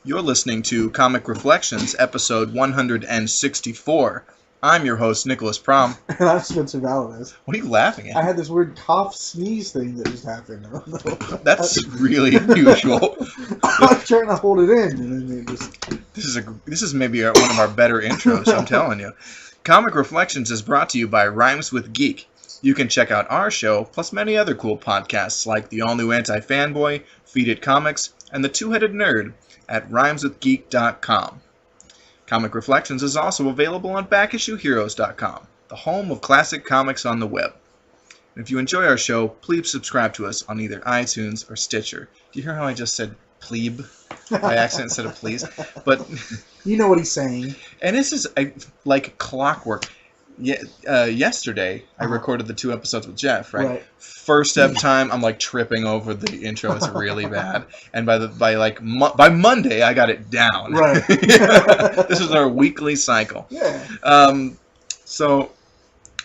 You're listening to Comic Reflections, episode 164. I'm your host, Nicholas Prom. And I'm Spencer Valadez. What are you laughing at? I had this weird cough sneeze thing that just happened. I don't know. That's really unusual. I was trying to hold it in, and then it just... This is maybe one of our better intros, I'm telling you. Comic Reflections is brought to you by Rhymes with Geek. You can check out our show, plus many other cool podcasts like the all-new Anti-Fanboy, Feed It Comics, and the Two-Headed Nerd at rhymeswithgeek.com. Comic Reflections is also available on backissueheroes.com, the home of classic comics on the web. And if you enjoy our show, please subscribe to us on either iTunes or Stitcher. Do you hear how I just said plebe by accident instead of please? But you know what he's saying. And this is like clockwork. Yesterday, I recorded the 2 episodes with Jeff, right? First time, I'm like tripping over the intro. It's really bad. And by Monday, I got it down. Right. This is our weekly cycle. Yeah. So,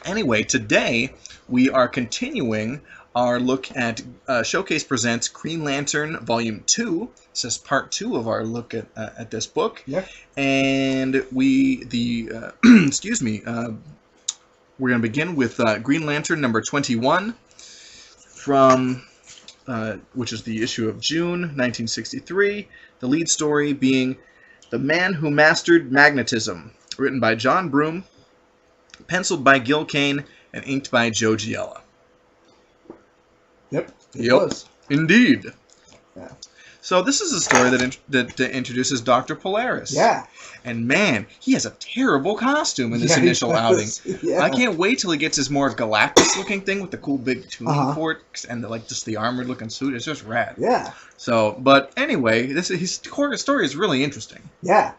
anyway, today we are continuing our look at Showcase Presents Green Lantern Volume 2. This is part 2 of our look at this book. Yeah. And we're going to begin with Green Lantern number 21 from, which is the issue of June 1963. The lead story being The Man Who Mastered Magnetism, written by John Broome, penciled by Gil Kane, and inked by Joe Giella. Yep. It was. Indeed. Yeah. So this is a story that introduces Dr. Polaris. Yeah. And man, he has a terrible costume in this initial outing. Yeah. I can't wait till he gets his more Galactus-looking thing with the cool big tuning fork and just the armored-looking suit. It's just rad. Yeah. So, but anyway, his story is really interesting. Yeah.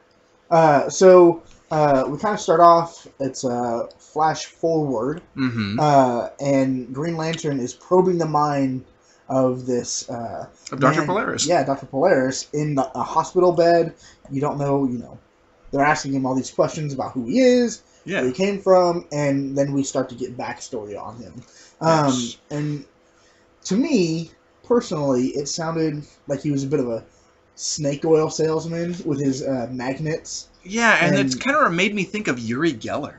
So we kind of start off. It's a flash forward, and Green Lantern is probing the mind of this of Dr. Polaris. Yeah, Dr. Polaris in a hospital bed. You don't know, they're asking him all these questions about who he is, where he came from, and then we start to get backstory on him. Yes. And to me, personally, it sounded like he was a bit of a snake oil salesman with his magnets. Yeah, and it's kind of made me think of Uri Geller.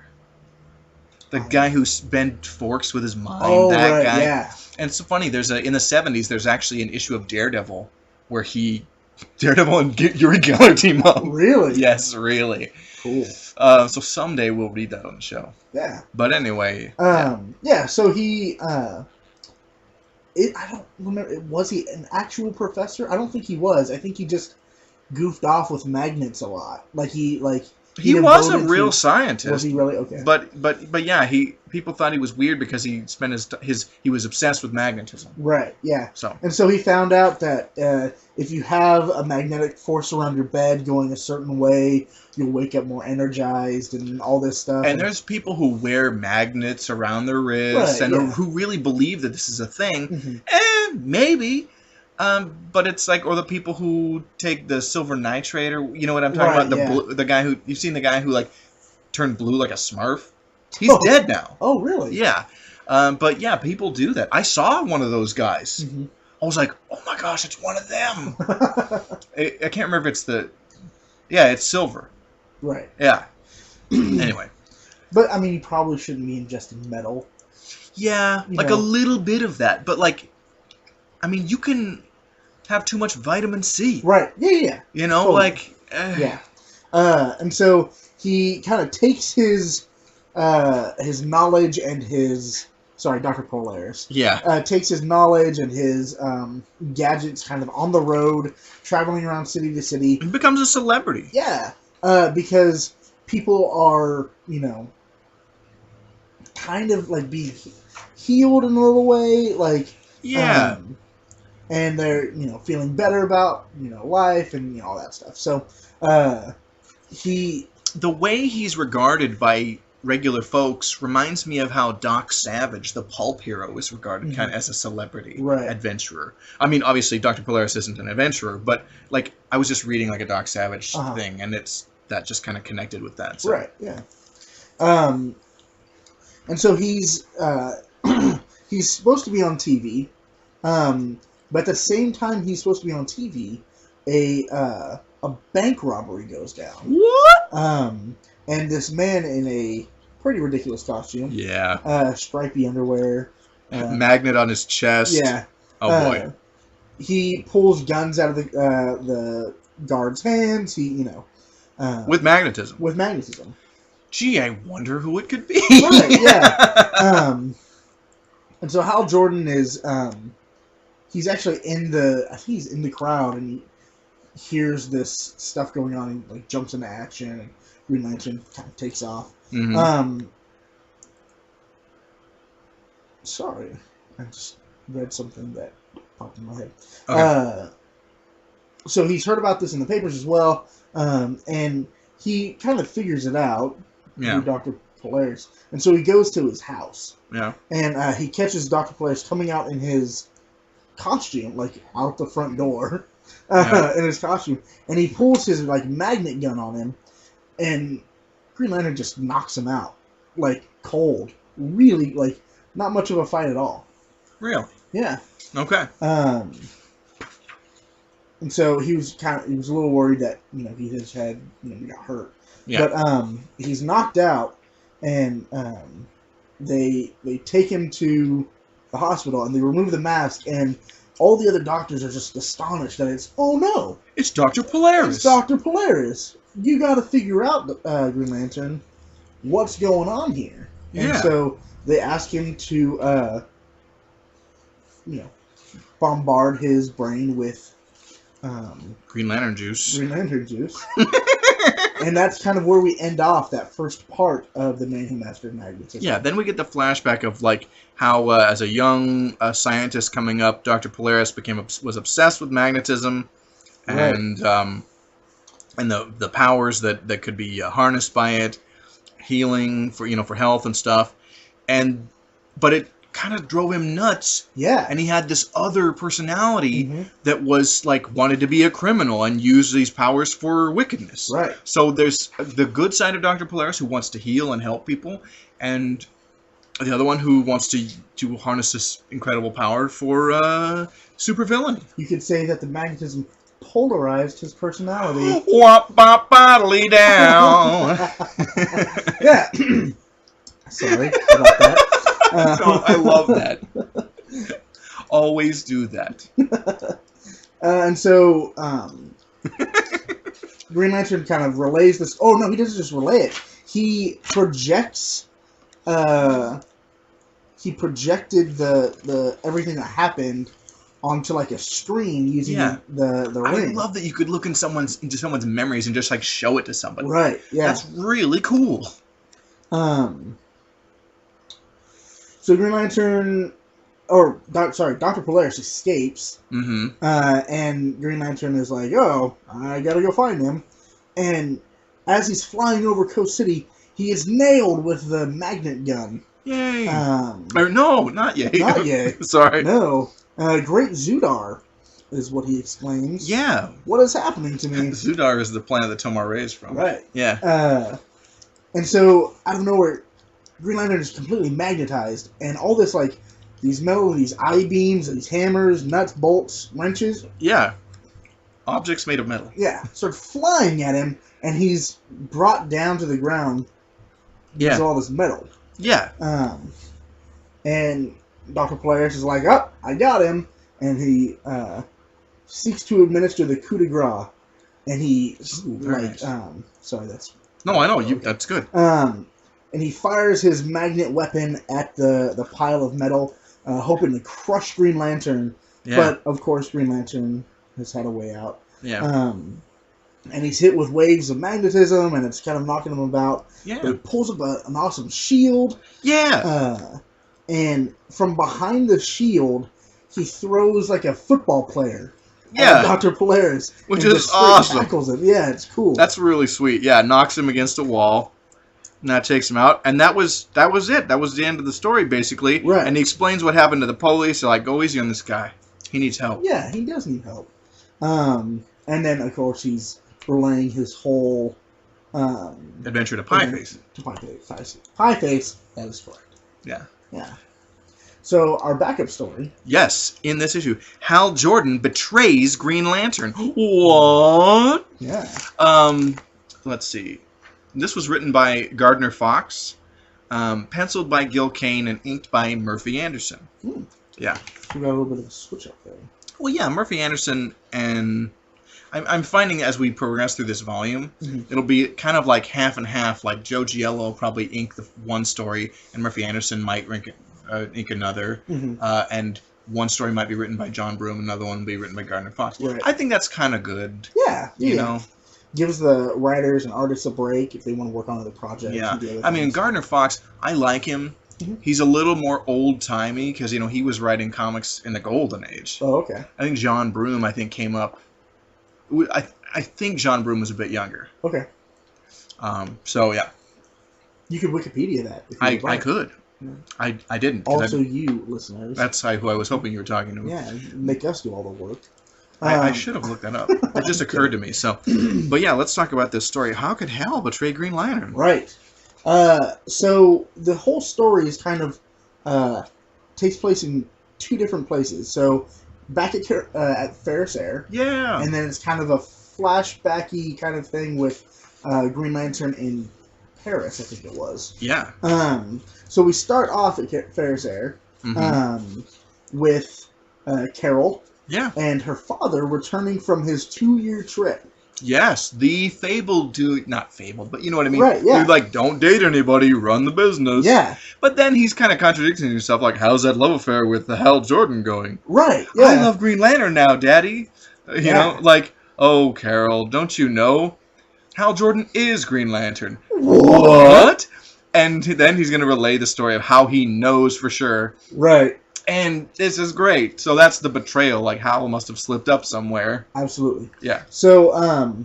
The guy who bent forks with his mind. Oh, that right, guy. yeah. And it's so funny, in the 70s, there's actually an issue of Daredevil where Daredevil and Uri Geller team up. Really? Yes, really. Cool. So someday we'll read that on the show. Yeah. But anyway. So he, I don't remember, was he an actual professor? I don't think he was. I think he just goofed off with magnets a lot. He was a real scientist. Was he really? Okay. But yeah, people thought he was weird because he spent he was obsessed with magnetism. Right. Yeah. So he found out that if you have a magnetic force around your bed going a certain way, you'll wake up more energized and all this stuff. And there's people who wear magnets around their wrists who really believe that this is a thing. Mm-hmm. Maybe. But it's like, or the people who take the silver nitrate, or you know what I'm talking about? The guy you've seen the guy who like turned blue like a Smurf. He's dead now. Oh, really? Yeah. But yeah, people do that. I saw one of those guys. Mm-hmm. I was like, oh my gosh, it's one of them. I can't remember if it's silver. Right. Yeah. Anyway. But I mean, you probably shouldn't be ingesting metal. Yeah, a little bit of that, but I mean, you can have too much vitamin C. Right. Yeah. Totally. Yeah. And so he kind of takes his knowledge and his... Sorry, Dr. Polaris. Yeah. Takes his knowledge and his gadgets kind of on the road, traveling around city to city. He becomes a celebrity. Yeah. Because people are, kind of being healed in a little way. Yeah. And they're, feeling better about, life and, all that stuff. So, the way he's regarded by regular folks reminds me of how Doc Savage, the pulp hero, is regarded kind of as a celebrity adventurer. I mean, obviously, Dr. Polaris isn't an adventurer, but, I was just reading, a Doc Savage thing, and that just kind of connected with that. So. Right, yeah. And so he's supposed to be on TV, but at the same time he's supposed to be on TV, a bank robbery goes down. What? And this man in a pretty ridiculous costume. Yeah. Stripy underwear. Magnet on his chest. Yeah. Oh boy. He pulls guns out of the guard's hands. With magnetism. With magnetism. Gee, I wonder who it could be. Right. Yeah. And so Hal Jordan is he's actually I think he's in the crowd, and he hears this stuff going on, and like jumps into action, and Green Lantern kind of takes off. Mm-hmm. Sorry, I just read something that popped in my head. Okay. So he's heard about this in the papers as well, and he kind of figures it out through Dr. Polaris, and so he goes to his house. Yeah. And he catches Dr. Polaris coming out in his costume, like out the front door, in his costume, and he pulls his like magnet gun on him, and Green Lantern just knocks him out, like cold. Really, like not much of a fight at all. Real. Yeah. Okay. And so he was a little worried that he just had he got hurt. Yeah. But he's knocked out, and they take him to the hospital, and they remove the mask, and all the other doctors are just astonished that it's Dr. Polaris. It's Dr. Polaris. You got to figure out, Green Lantern, what's going on here. Yeah. And so they ask him to, bombard his brain with Green Lantern juice. Green Lantern juice. And that's kind of where we end off that first part of The Man Who Mastered Magnetism. Yeah, then we get the flashback of like how as a young scientist coming up, Dr. Polaris was obsessed with magnetism, and the powers that could be harnessed by it, healing for health and stuff, but it kind of drove him nuts. Yeah. And he had this other personality that was like wanted to be a criminal and use these powers for wickedness. Right. So there's the good side of Dr. Polaris who wants to heal and help people, and the other one who wants to harness this incredible power for supervillainy. You could say that the magnetism polarized his personality. Wop bop bodily down. Yeah. Sorry about that. No, I love that. Always do that. And so Green Lantern kind of relays this. Oh no, he doesn't just relay it. He projects. He projected the everything that happened onto like a screen using the ring. I love that you could look into someone's memories and just like show it to somebody. Right. Yeah. That's really cool. So Green Lantern, Dr. Polaris escapes, and Green Lantern is like, "Oh, I gotta go find him." And as he's flying over Coast City, he is nailed with the magnet gun. Yay! Or no, not yay. Not yay. Sorry. No. Great Zudar is what he exclaims. Yeah. What is happening to me? Zudar is the planet that Tomar is from. Right. Yeah. And so, out of nowhere, Green Lantern is completely magnetized, and all this, like, these metal, these I-beams, these hammers, nuts, bolts, wrenches. Yeah. Objects made of metal. Yeah. Start flying at him, and he's brought down to the ground because of all this metal. Yeah. And Dr. Polaris is like, "Oh, I got him," and he seeks to administer the coup de grace, and he nice. Sorry, that's no, I know that's good. And he fires his magnet weapon at the pile of metal, hoping to crush Green Lantern. Yeah. But of course, Green Lantern has had a way out. Yeah. And he's hit with waves of magnetism, and it's kind of knocking him about. Yeah. But he pulls up an awesome shield. Yeah. And from behind the shield, he throws like a football player. Yeah. Dr. Polaris. Which is awesome. Tackles him. Yeah, it's cool. That's really sweet. Yeah, knocks him against a wall. And that takes him out. And that was it. That was the end of the story, basically. Right. And he explains what happened to the police. They're like, go easy on this guy. He needs help. Yeah, he does need help. And then, of course, he's relaying his whole... adventure to Pie Face. To Pie Face. Pie Face, that is correct. Yeah. Yeah. So our backup story. Yes, in this issue, Hal Jordan betrays Green Lantern. What? Yeah. Let's see. This was written by Gardner Fox, penciled by Gil Kane, and inked by Murphy Anderson. Yeah. We got a little bit of a switch up there. Well, yeah, Murphy Anderson, and I'm finding as we progress through this volume, it'll be kind of like half and half. Like Joe Giello probably inked the one story, and Murphy Anderson might ink another, and one story might be written by John Broome, another one will be written by Gardner Fox. Right. I think that's kind of good. Yeah. You know? Gives the writers and artists a break if they want to work on other projects. Yeah. And do other I mean, things. Gardner Fox, I like him. He's a little more old-timey because, he was writing comics in the golden age. Oh, okay. I think John Broome, came up... I think John Broome was a bit younger. Okay. So, yeah. You could Wikipedia that. If you I could. Yeah. I didn't. Also, you, listeners. That's who I was hoping you were talking to. Yeah, make us do all the work. I should have looked that up. It just occurred to me. So, but yeah, let's talk about this story. How could Hal betray Green Lantern? Right. So the whole story is kind of takes place in two different places. So back at Ferris Air. Yeah. And then it's kind of a flashbacky kind of thing with Green Lantern in Paris, I think it was. Yeah. So we start off at Ferris Air with Carol. Yeah. And her father returning from his 2-year trip. Yes, the fabled dude, not fabled, but you know what I mean? Right, yeah. Dude, don't date anybody, run the business. Yeah. But then he's kind of contradicting himself, how's that love affair with Hal Jordan going? Right, yeah. I love Green Lantern now, Daddy. You know, oh, Carol, don't you know? Hal Jordan is Green Lantern. What? And then he's going to relay the story of how he knows for sure. Right. And this is great. So that's the betrayal. Hal must have slipped up somewhere. Absolutely. Yeah. So,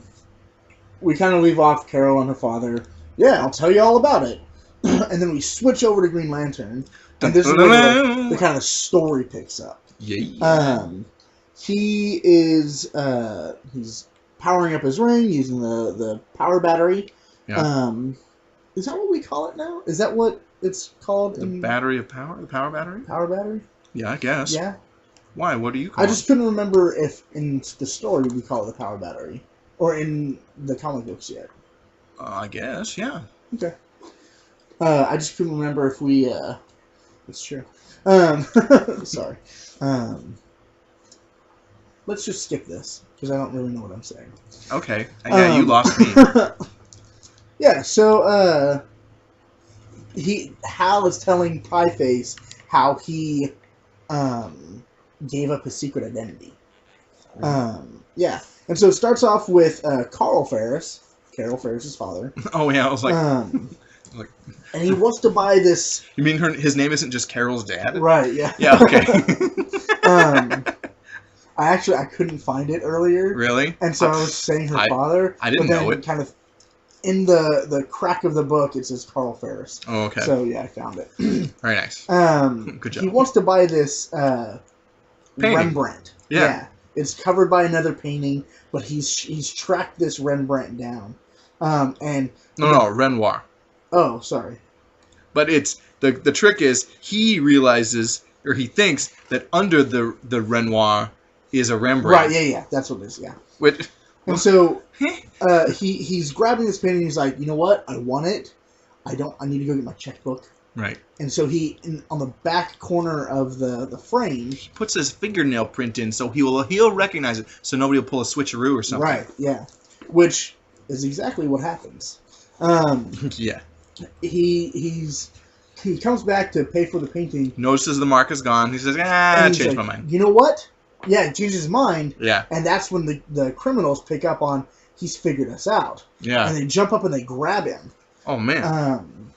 we kind of leave off Carol and her father. Yeah, I'll tell you all about it. And then we switch over to Green Lantern. And this is where the kind of story picks up. Yeah. He is, he's powering up his ring using the power battery. Yeah. Is that what we call it now? Is that what it's called? The battery of power? The power battery? Power battery? Yeah, I guess. Yeah. Why? What do you call I it? just couldn't remember if in the story we call it the power battery. Or in the comic books yet. I guess, yeah. Okay. I just couldn't remember if we, it's true. Sorry. Let's just skip this, because I don't really know what I'm saying. Okay. Yeah, you lost me. Yeah, so, Hal is telling Pieface how he, gave up his secret identity. Yeah. And so it starts off with, Carl Ferris's father. Oh, yeah, I was like... and he wants to buy this... You mean his name isn't just Carol's dad? Right, yeah. Yeah, okay. I couldn't find it earlier. Really? And so I was saying her father. I didn't know it. Kind of in the crack of the book, it says Carl Ferris. Oh, okay. So yeah, I found it. Very nice. Good job. He wants to buy this Rembrandt. Yeah. It's covered by another painting, but he's tracked this Rembrandt down. And No, Renoir. Oh, sorry. But it's the trick is he realizes or he thinks that under the Renoir is a Rembrandt. Right, yeah, that's what it is, yeah. Which, and so he's grabbing this painting and he's like, you know what? I want it. I need to go get my checkbook. Right. And so on the back corner of the frame, he puts his fingernail print in so he'll recognize it so nobody will pull a switcheroo or something. Right, yeah. Which is exactly what happens. Yeah. He comes back to pay for the painting. Notices the mark is gone. He says, I changed my mind. You know what? Yeah, he changes his mind. Yeah. And that's when the criminals pick up on he's figured us out. Yeah. And they jump up and they grab him. Oh, man.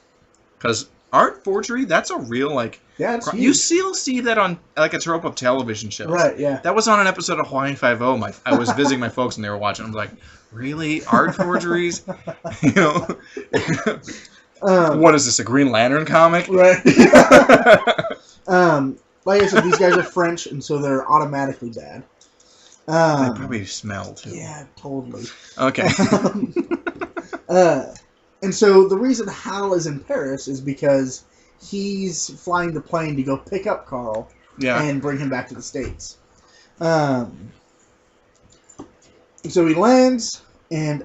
Because art forgery, that's a real, yeah, it's huge. You still see that on, a trope of television shows. Right, yeah. That was on an episode of Hawaii Five-0. I was visiting my folks and they were watching. I was like, really? Art forgeries? You know? What is this, a Green Lantern comic? Right. Like I said, these guys are French, and so they're automatically bad. They probably smell, too. Yeah, totally. Okay. And so the reason Hal is in Paris is because he's flying the plane to go pick up Carl and bring him back to the States. So he lands, and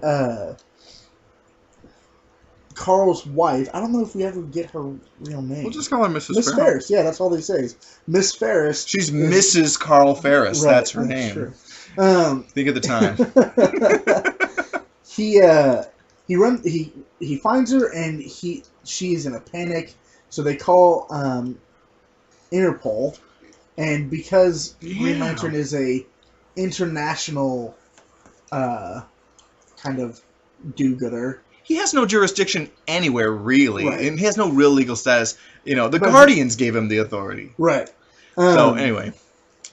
Carl's wife, I don't know if we ever get her real name. We'll just call her Mrs. Miss Ferris. Yeah, that's all they say is Miss Ferris. She's Mrs. Carl Ferris. Right, that's her name. True. Think of the time. He finds her, and she's in a panic, so they call Interpol, and because Green Lantern is a international kind of do-gooder, he has no jurisdiction anywhere, really. Right. And he has no real legal status. You know, the Guardians gave him the authority. Right. So, anyway.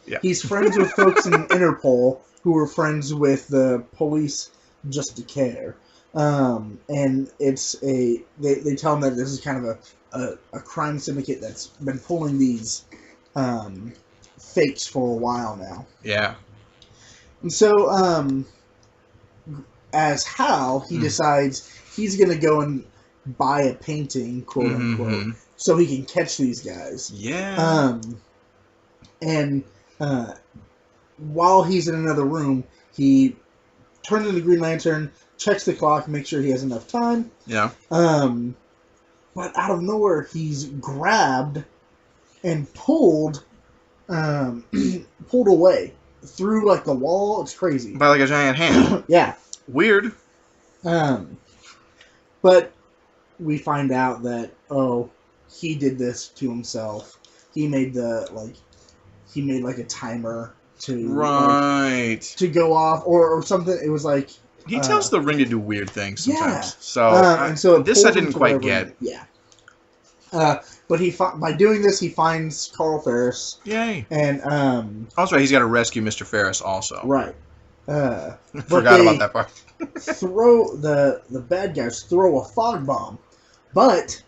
Yeah. He's friends with folks in Interpol who are friends with the police just to care. And it's they tell him that this is kind of a crime syndicate that's been pulling these fakes for a while now. Yeah. And so, as Hal, he decides he's going to go and buy a painting, quote unquote, so he can catch these guys. Yeah. And while he's in another room, he turns into Green Lantern, checks the clock, makes sure he has enough time. Yeah. But out of nowhere, he's grabbed and pulled away through like the wall. It's crazy. By like a giant hand. Yeah. Weird. But we find out that he did this to himself. He made like a timer to to go off or something. It was like he tells the ring to do weird things sometimes. Yeah. So, so this I didn't quite get. Yeah. But by doing this, he finds Carl Ferris. Yay! And that's right. He's got to rescue Mr. Ferris also. Right. Forgot about that part. The bad guys throw a fog bomb, but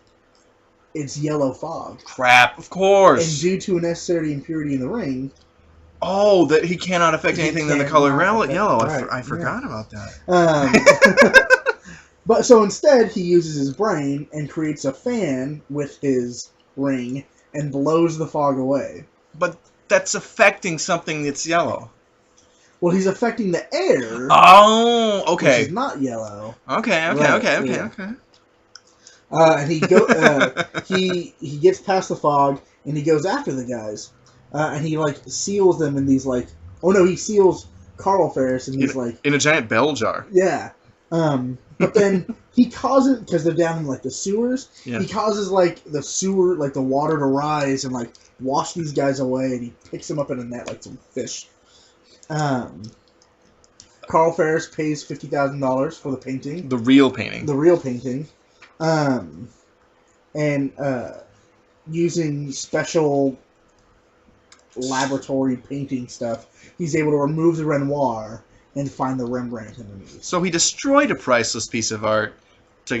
it's yellow fog. Crap! Of course. And due to a necessary impurity in the ring. Oh, that he cannot affect anything than the color yellow. Right, I forgot about that. But so instead, he uses his brain and creates a fan with his ring and blows the fog away. But that's affecting something that's yellow. Well, he's affecting the air. Oh, okay. Which is not yellow. Okay. And he gets past the fog and he goes after the guys, and he like seals them in these like. Oh no, he seals Carl Ferris in these in a giant bell jar. Yeah. But then he causes, because they're down in like the sewers, he causes like the sewer, like the water to rise and like wash these guys away, and he picks them up in a net like some fish. Carl Ferris pays $50,000 for the painting. The real painting. And using special laboratory painting stuff, he's able to remove the Renoir and find the Rembrandt underneath. So he destroyed a priceless piece of art so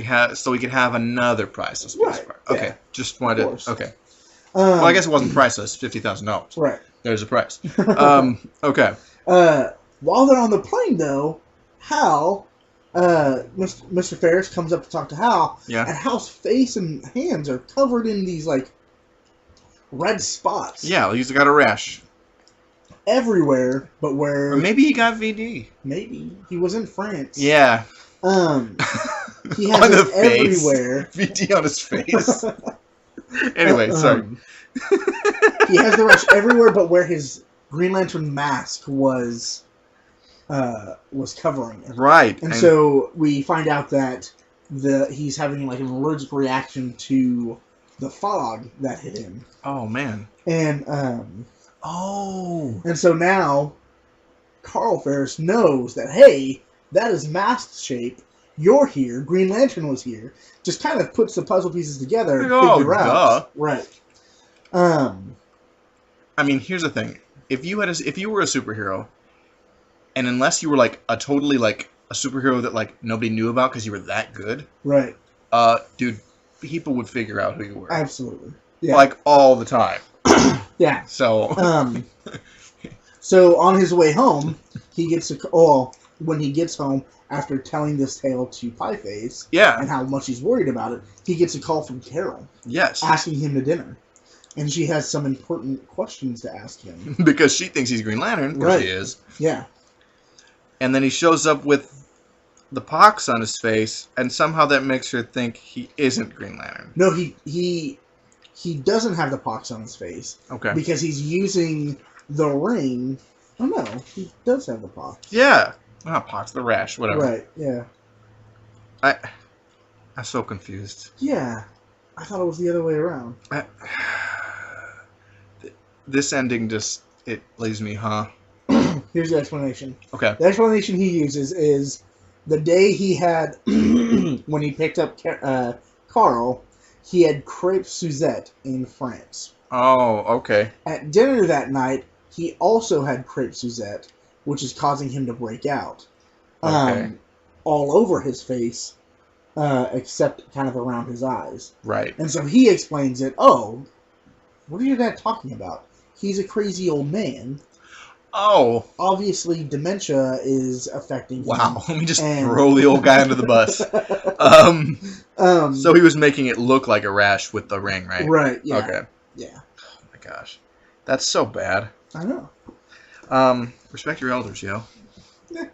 he could have another priceless piece of art. Okay, yeah. Just wanted to. Okay. Well, I guess it wasn't priceless. $50,000. Right. There's a price. Okay. While they're on the plane, though, Hal, Mr. Ferris comes up to talk to Hal. Yeah. And Hal's face and hands are covered in these like red spots. Yeah, he's got a rash. Everywhere, but where... Or maybe he got VD. Maybe. He was in France. Yeah. He has it everywhere. VD on his face. Anyway, sorry. He has the rash everywhere, but where his Green Lantern mask was covering it. Right. And so we find out that he's having like an allergic reaction to the fog that hit him. Oh, man. And... Oh. And so now, Carl Ferris knows that, hey, that is mask shape. You're here. Green Lantern was here. Just kind of puts the puzzle pieces together and figure out. Right. I mean, here's the thing. If you were a superhero, and unless you were like a totally like a superhero that like nobody knew about because you were that good, right? Dude, people would figure out who you were. Absolutely. Yeah. Like all the time. Yeah. So. So on his way home, he gets a call. when he gets home after telling this tale to Pieface Yeah. and how much he's worried about it, he gets a call from Carol Yes. asking him to dinner. And she has some important questions to ask him. Because she thinks he's Green Lantern, because Right. he is. Yeah. And then he shows up with the pox on his face, and somehow that makes her think he isn't Green Lantern. No, he doesn't have the pox on his face. Okay. Because he's using the ring. Oh no, he does have the pox. Yeah. Not pox, the rash, whatever. Right, yeah. I'm so confused. Yeah. I thought it was the other way around. This ending just, it leaves me, huh? Here's the explanation. Okay. The explanation he uses is the day he had, when he picked up Carl, he had crepe Suzette in France. Oh, okay. At dinner that night, he also had crepe Suzette, which is causing him to break out. Okay. All over his face, except kind of around his eyes. Right. And so he explains it, oh, what are you guys talking about? He's a crazy old man. Oh. Obviously, dementia is affecting him. Wow. Let me just throw the old guy under the bus. So he was making it look like a rash with the ring, right? Right, yeah. Okay. Yeah. Oh my gosh. That's so bad. I know. Respect your elders, yo. Yeah.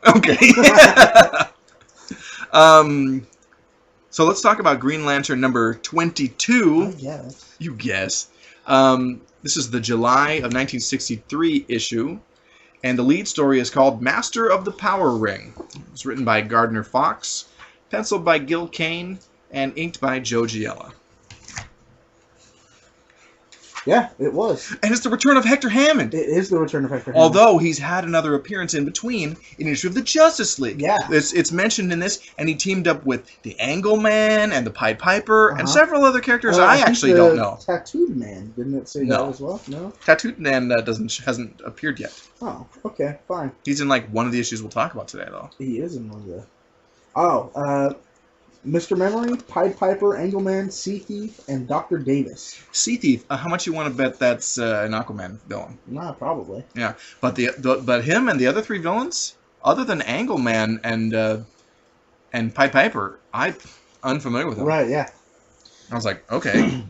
Okay. So let's talk about Green Lantern number 22. I guess. You guess. This is the July of 1963 issue, and the lead story is called Master of the Power Ring. It was written by Gardner Fox, penciled by Gil Kane, and inked by Joe Giella. Yeah, it was. And it's the return of Hector Hammond. It is the return of Hector Hammond. Although he's had another appearance in between in an issue of the Justice League. Yeah. It's mentioned in this, and he teamed up with the Angleman and the Pied Piper and several other characters I think actually the don't know. Tattooed Man, didn't it say No. that as well? No? Tattooed Man hasn't appeared yet. Oh, okay, fine. He's in like one of the issues we'll talk about today, though. He is in one of the... Oh, Mr. Memory, Pied Piper, Angleman, Sea Thief, and Dr. Davis. Sea Thief. How much you want to bet that's an Aquaman villain? Nah, probably. Yeah, but but him and the other three villains, other than Angleman and Pied Piper, I'm unfamiliar with them. Right, yeah. I was like, okay,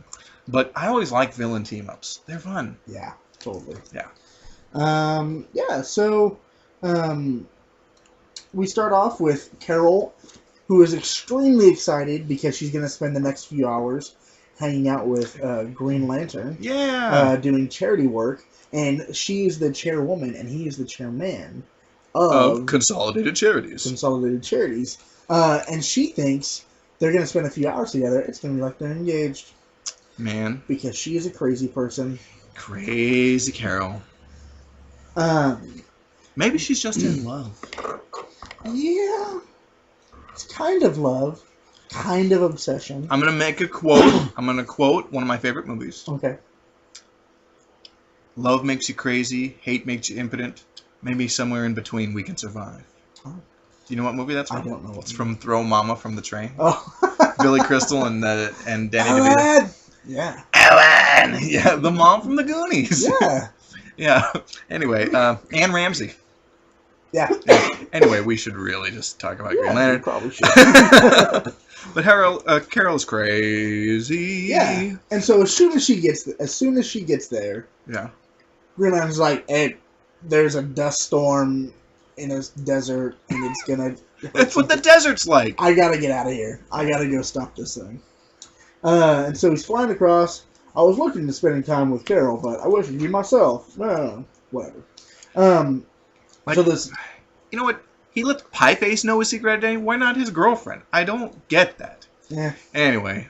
but I always like villain team ups. They're fun. Yeah, totally. Yeah. So we start off with Carol, who is extremely excited because she's going to spend the next few hours hanging out with Green Lantern. Yeah. Doing charity work. And she is the chairwoman, and he is the chairman of Consolidated Charities. Consolidated Charities. And she thinks they're going to spend a few hours together. It's going to be like they're engaged. Man. Because she is a crazy person. Crazy Carol. Maybe she's just in love. Yeah. It's kind of love. Kind of obsession. I'm going to make a quote. I'm going to quote one of my favorite movies. Okay. Love makes you crazy. Hate makes you impotent. Maybe somewhere in between we can survive. Oh. Do you know what movie that's from? I don't know. It's from Throw Mama from the Train. Oh. Billy Crystal and Danny DeVito. Ellen! Yeah. Ellen! Yeah, the mom from the Goonies. Yeah. Yeah. Anyway, Anne Ramsey. Yeah. Anyway, we should really just talk about Green Lantern. We probably should. But Carol is crazy. Yeah. And so as soon as she gets there, yeah, Green Lantern's like, "Hey, there's a dust storm in a desert, and it's gonna." That's what the desert's like. I gotta get out of here. I gotta go stop this thing. And so he's flying across. I was looking to spending time with Carol, but I wish it'd be myself. Whatever. So this, you know what? He let Pieface know his secret identity. Why not his girlfriend? I don't get that. Yeah. Anyway.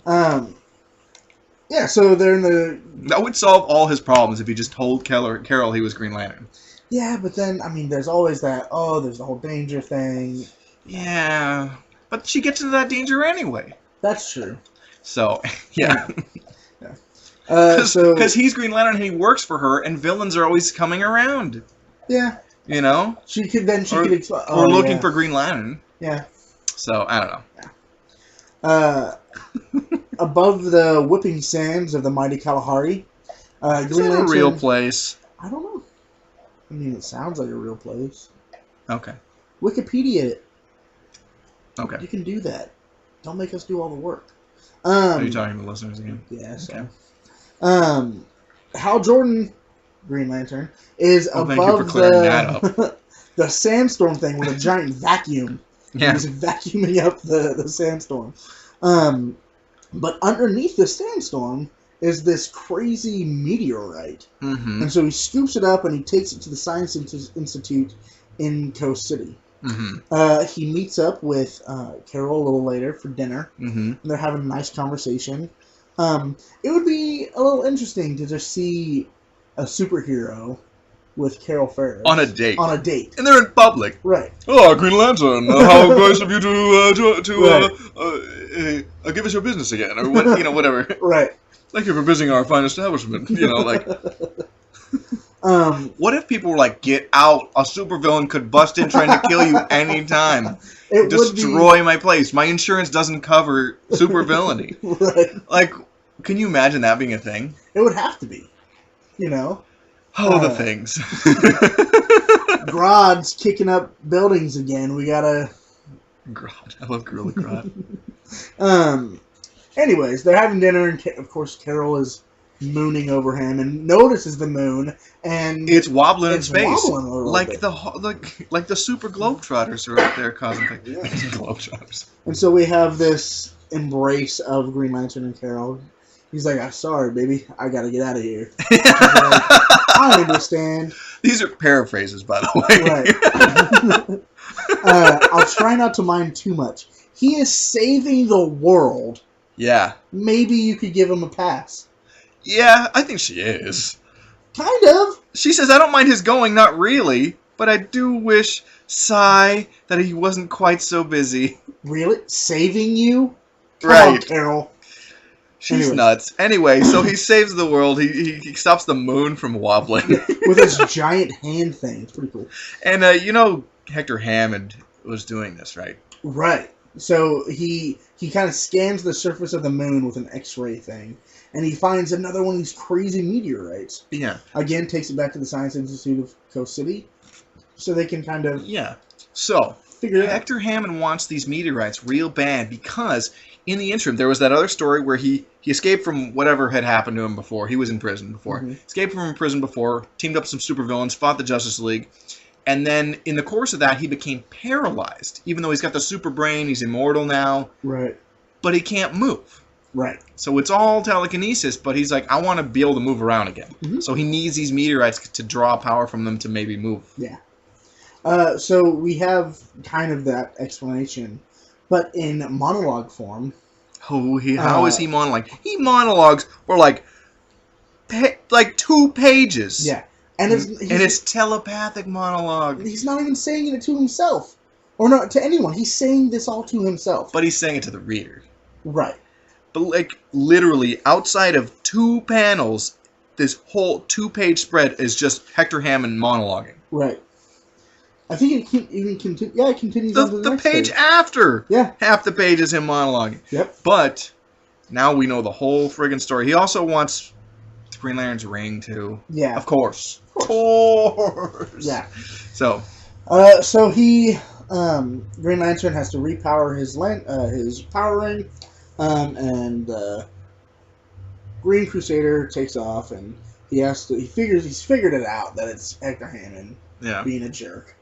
Yeah. So they're in the. That would solve all his problems if he just told Carol he was Green Lantern. Yeah, but then there's always that. Oh, there's the whole danger thing. Yeah, but she gets into that danger anyway. That's true. So yeah. Yeah. Because he's Green Lantern and he works for her, and villains are always coming around. Yeah. You know? She could explain. Or looking for Green Lantern. Yeah. So, I don't know. Yeah. Above the whipping sands of the mighty Kalahari, Is that a real place? I don't know. I mean, it sounds like a real place. Okay. Wikipedia it. Okay. You can do that. Don't make us do all the work. Are you talking to listeners again? Yeah, so. Okay. Hal Jordan, Green Lantern, is above thank you for clearing that up. the sandstorm thing with a giant vacuum. Yeah. He's vacuuming up the sandstorm. But underneath the sandstorm is this crazy meteorite. Mm-hmm. And so he scoops it up and he takes it to the Science Institute in Coast City. Mm-hmm. He meets up with Carol a little later for dinner. Mm-hmm. And they're having a nice conversation. It would be a little interesting to just see a superhero with Carol Ferris. On a date. On a date. And they're in public. Right. Oh, Green Lantern, how nice of you to give us your business again, or what, whatever. Right. Thank you for visiting our fine establishment. What if people were like, get out, a supervillain could bust in trying to kill you anytime. Destroy my place. My insurance doesn't cover supervillainy. Right. Like, can you imagine that being a thing? It would have to be. The things. Grodd's kicking up buildings again. We gotta... Grodd. I love Gorilla Grodd. Anyways, they're having dinner, and of course Carol is mooning over him and notices the moon, and it's wobbling in space, wobbling a little like bit. the super globetrotters are up there causing things. Yeah. Globetrotters. And so we have this embrace of Green Lantern and Carol. He's like, "I'm sorry, baby. I gotta get out of here." Like, I understand. These are paraphrases, by the way. Right. I'll try not to mind too much. He is saving the world. Yeah. Maybe you could give him a pass. Yeah, I think she is. Kind of. She says, I don't mind his going, not really, but I do wish, sigh, that he wasn't quite so busy. Really? Saving you? Come right. on, Carol. She's nuts. Anyway, so he saves the world. He stops the moon from wobbling. With his giant hand thing. It's pretty cool. And, Hector Hammond was doing this, right? Right. So he kind of scans the surface of the moon with an X-ray thing, and he finds another one of these crazy meteorites. Yeah. Again, takes it back to the Science Institute of Coast City, so they can kind of So figure it out. Hector Hammond wants these meteorites real bad because in the interim there was that other story where he escaped from whatever had happened to him before. He was in prison before. Mm-hmm. Escaped from prison before, teamed up with some supervillains, fought the Justice League. And then, in the course of that, he became paralyzed. Even though he's got the super brain, he's immortal now. Right. But he can't move. Right. So it's all telekinesis, but he's like, I want to be able to move around again. Mm-hmm. So he needs these meteorites to draw power from them to maybe move. Yeah. So we have kind of that explanation, but in monologue form. Oh, how is he monologue? He monologues for like 2 pages. Yeah. And it's telepathic monologue. He's not even saying it to himself. Or not to anyone. He's saying this all to himself. But he's saying it to the reader. Right. But, literally, outside of 2 panels, this whole 2-page spread is just Hector Hammond monologuing. Right. I think it even continues. Yeah, it continues on to the next page after. Yeah. Half the page is him monologuing. Yep. But now we know the whole friggin' story. He also wants Green Lantern's ring, too. Yeah. Of course. Of course. Yeah. So he, Green Lantern has to repower his power ring, and Green Crusader takes off, and he's figured it out that it's Hector Hammond being a jerk.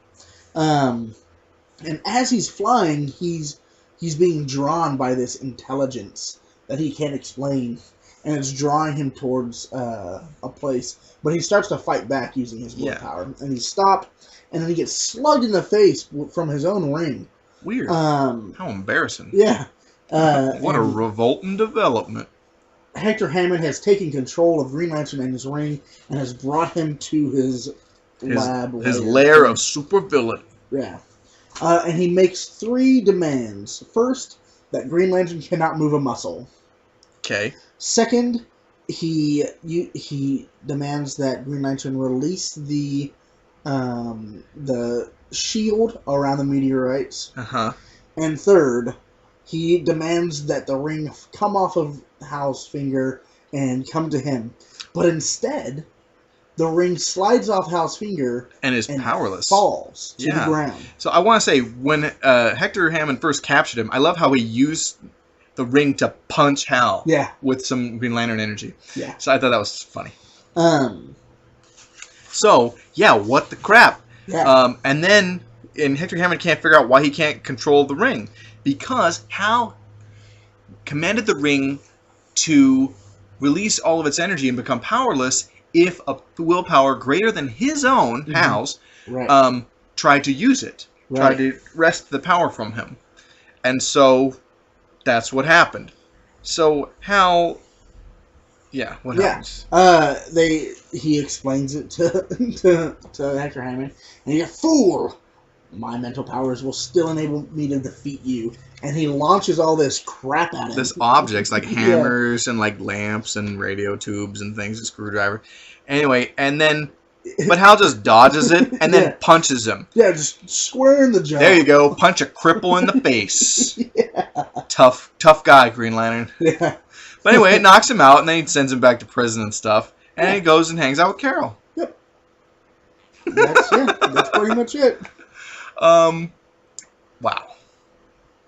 And as he's flying, he's being drawn by this intelligence that he can't explain. And it's drawing him towards a place. But he starts to fight back using his willpower. And he's stopped, and then he gets slugged in the face from his own ring. Weird. How embarrassing. Yeah. What a revolting development. Hector Hammond has taken control of Green Lantern and his ring, and has brought him to his lab. His lair of supervillainy. Yeah. And he makes 3 demands. First, that Green Lantern cannot move a muscle. Okay. Second, he demands that Green Lantern release the shield around the meteorites. Uh-huh. And third, he demands that the ring come off of Hal's finger and come to him. But instead, the ring slides off Hal's finger and is powerless. Falls to the ground. So I want to say, when Hector Hammond first captured him, I love how he used the ring to punch Hal with some Green Lantern energy. Yeah. So I thought that was funny. So, yeah, what the crap? Yeah. And then Hector Hammond can't figure out why he can't control the ring. Because Hal commanded the ring to release all of its energy and become powerless if a willpower greater than his own, Hal's, tried to use it. Tried to wrest the power from him. And so that's what happened. So Hal... Yeah, what happens? He explains it to Hector Hammond, and he's a fool. My mental powers will still enable me to defeat you. And he launches all this crap at him. This objects like hammers and like lamps and radio tubes and things, a screwdriver. Anyway, and then, but Hal just dodges it and then punches him. Yeah, just square in the jaw. There you go, punch a cripple in the face. Tough guy, Green Lantern. Yeah. But anyway, it knocks him out, and then he sends him back to prison and stuff. And he goes and hangs out with Carol. Yep. That's pretty much it. Wow.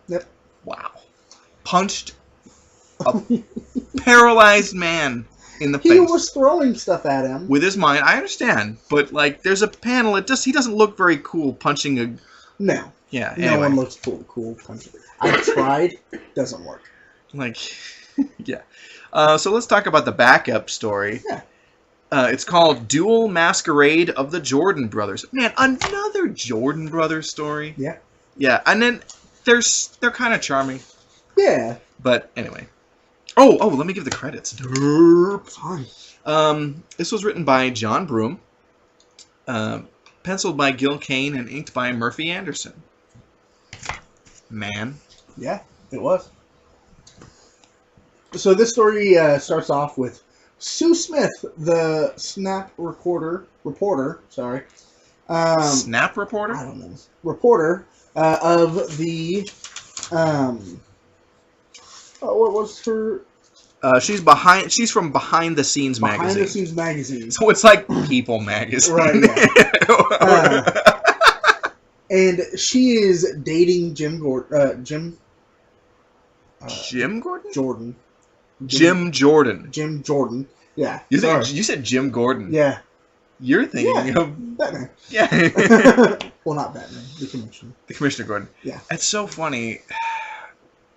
Yep. Wow. Punched a paralyzed man in the face. He was throwing stuff at him. With his mind, I understand. But, like, there's a panel, he doesn't look very cool punching a... No. Yeah, anyway. No one looks cool punching. I tried. Doesn't work. Like... Yeah. So let's talk about the backup story. Yeah. It's called Dual Masquerade of the Jordan Brothers. Man, another Jordan Brothers story. Yeah. Yeah, and then they're kind of charming. Yeah. But anyway. Oh, let me give the credits. Fine. This was written by John Broome, penciled by Gil Kane, and inked by Murphy Anderson. Man. Yeah, it was. So this story starts off with Sue Smith, the Snap reporter. Snap reporter? I don't know. Reporter of the. What was her? She's from Behind the Scenes magazine. Behind the Scenes magazine. So it's like People magazine. Right. Yeah. And she is dating Jim Gordon. Jim Gordon? Jordan. Jim Jordan. Jim Jordan. Yeah. You said Jim Gordon. Yeah. You're thinking of Batman. Yeah. Well, not Batman. The Commissioner. The Commissioner Gordon. Yeah. That's so funny.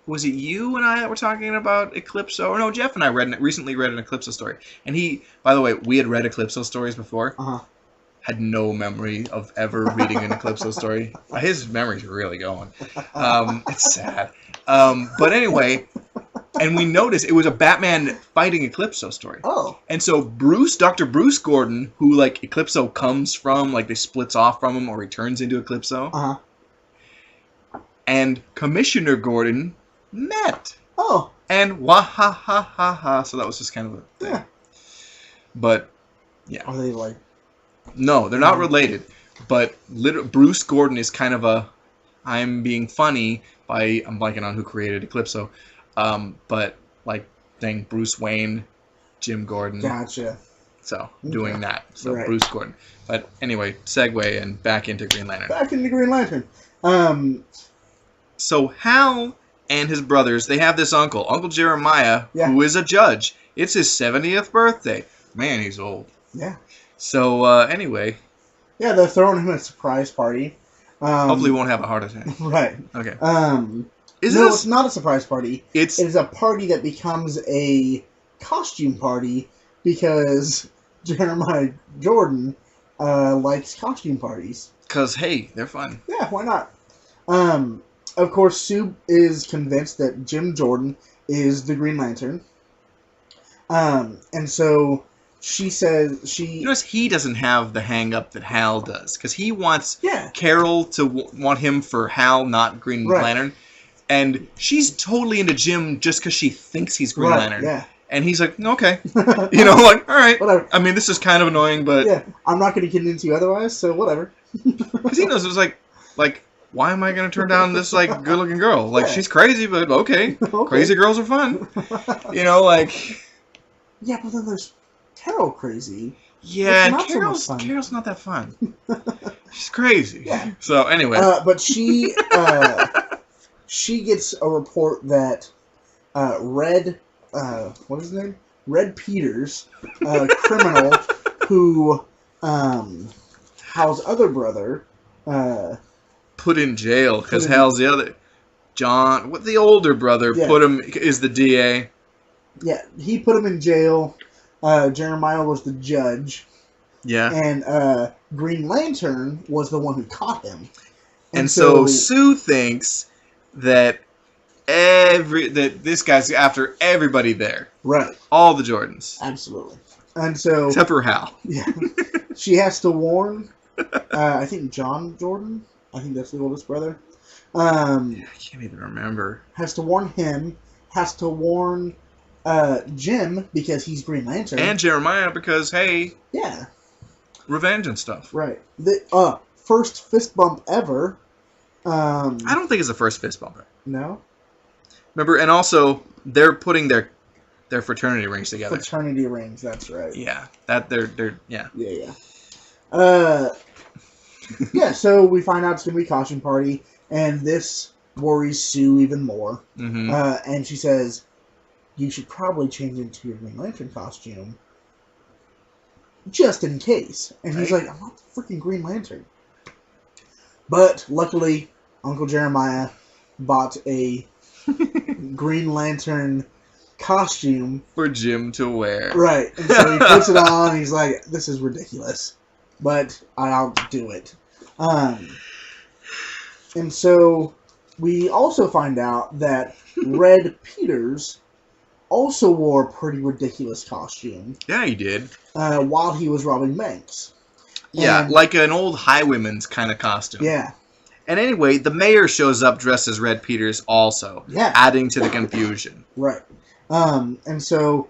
Was it you and I that were talking about Eclipso? Or no, Jeff and I recently read an Eclipso story. And by the way, we had read Eclipso stories before. Uh-huh. Had no memory of ever reading an Eclipso story. His memory's really going. It's sad. But anyway, and we noticed it was a Batman fighting Eclipso story. Oh. And so Dr. Bruce Gordon, who like Eclipso comes from, like they splits off from him or he turns into Eclipso. Uh-huh. And Commissioner Gordon met. Oh. And wah-ha-ha-ha-ha. So that was just kind of a thing. Yeah. But, yeah. Are they like... No, they're not related. But Bruce Gordon is kind of I'm being funny by... I'm blanking on who created Eclipso. But, like, thing, Bruce Wayne, Jim Gordon. Gotcha. So, doing that. So, right. Bruce Gordon. But, anyway, segue and back into Green Lantern. Back into Green Lantern. So, Hal and his brothers, they have this uncle, Uncle Jeremiah, who is a judge. It's his 70th birthday. Man, he's old. Yeah. So, anyway. Yeah, they're throwing him a surprise party. Hopefully he won't have a heart attack. Right. Okay. It's not a surprise party. It It's is a party that becomes a costume party because Jeremiah Jordan likes costume parties. because, hey, they're fun. Yeah, why not? Of course, Sue is convinced that Jim Jordan is the Green Lantern. And so she says You notice he doesn't have the hang-up that Hal does, because he wants Yeah. Carol to want him for Hal, not Green Right. Lantern. And she's totally into Jim just because she thinks he's Green Right, Lantern. yeah. And he's like, okay. You know, like, all right. Whatever. I mean, this is kind of annoying, but... Yeah, I'm not going to convince you otherwise, so whatever. Because he knows it was like, why am I going to turn down this, like, good-looking girl? Like, Yeah. she's crazy, but okay. Okay. Crazy girls are fun. You know, like... Yeah, but then there's Carol crazy. Yeah, and not so much fun. Carol's not that fun. She's crazy. Yeah. So anyway, but she gets a report that Red, what is his name? Red Peters, a criminal who Hal's other brother put in jail because Hal's the other John. What the older brother put him is the DA. Yeah, he put him in jail. Jeremiah was the judge. Yeah. And Green Lantern was the one who caught him. And so Sue thinks that this guy's after everybody there. Right. All the Jordans. Absolutely. And so except for Hal. Yeah. She has to warn I think John Jordan. I think that's the oldest brother. I can't even remember. Has to warn him. Has to warn Jim because he's Green Lantern. And Jeremiah because, hey. Yeah. Revenge and stuff. Right. The first fist bump ever. I don't think it's the first fist bump. No. Remember, and also they're putting their fraternity rings together. Fraternity rings. That's right. Yeah. That they're yeah. Yeah. Yeah. So we find out it's gonna be a costume party, and this worries Sue even more. Mm-hmm. And she says, "You should probably change into your Green Lantern costume." Just in case. And he's like, I'm not the freaking Green Lantern. But luckily, Uncle Jeremiah bought a Green Lantern costume for Jim to wear. Right. And so he puts it on, and he's like, this is ridiculous. But I'll do it. And so we also find out that Red Peters also wore a pretty ridiculous costume. Yeah, he did. While he was robbing banks. Yeah, like an old highwayman's kind of costume. Yeah. And anyway, the mayor shows up dressed as Red Peters also, adding to the confusion. Right. And so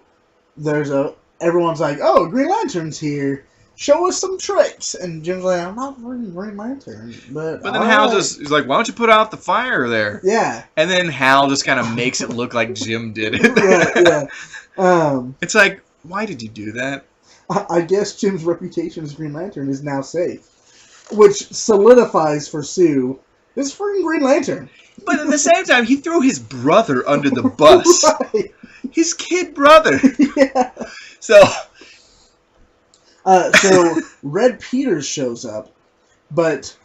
everyone's like, oh, Green Lantern's here. Show us some tricks. And Jim's like, I'm not freaking Green Lantern. But then Hal he's like, why don't you put out the fire there? Yeah. And then Hal just kind of makes it look like Jim did it. Right, yeah. It's like, why did you do that? I guess Jim's reputation as Green Lantern is now safe. Which solidifies for Sue, this freaking Green Lantern. But at the same time, he threw his brother under the bus. Right. His kid brother. Yeah. So Red Peters shows up, but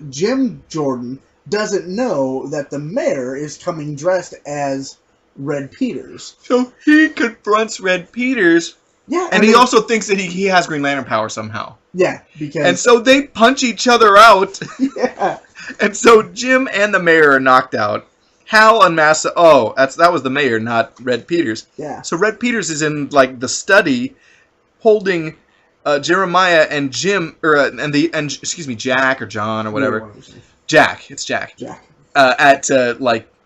Jim Jordan doesn't know that the mayor is coming dressed as Red Peters. So he confronts Red Peters. Yeah. And he also thinks that he has Green Lantern power somehow. Yeah, because... And so they punch each other out. Yeah. And so Jim and the mayor are knocked out. Hal unmasks... Oh, that was the mayor, not Red Peters. Yeah. So Red Peters is in, like, the study holding Jeremiah and Jim... excuse me, Jack or John or whatever. Jack. It's Jack. Jack. At,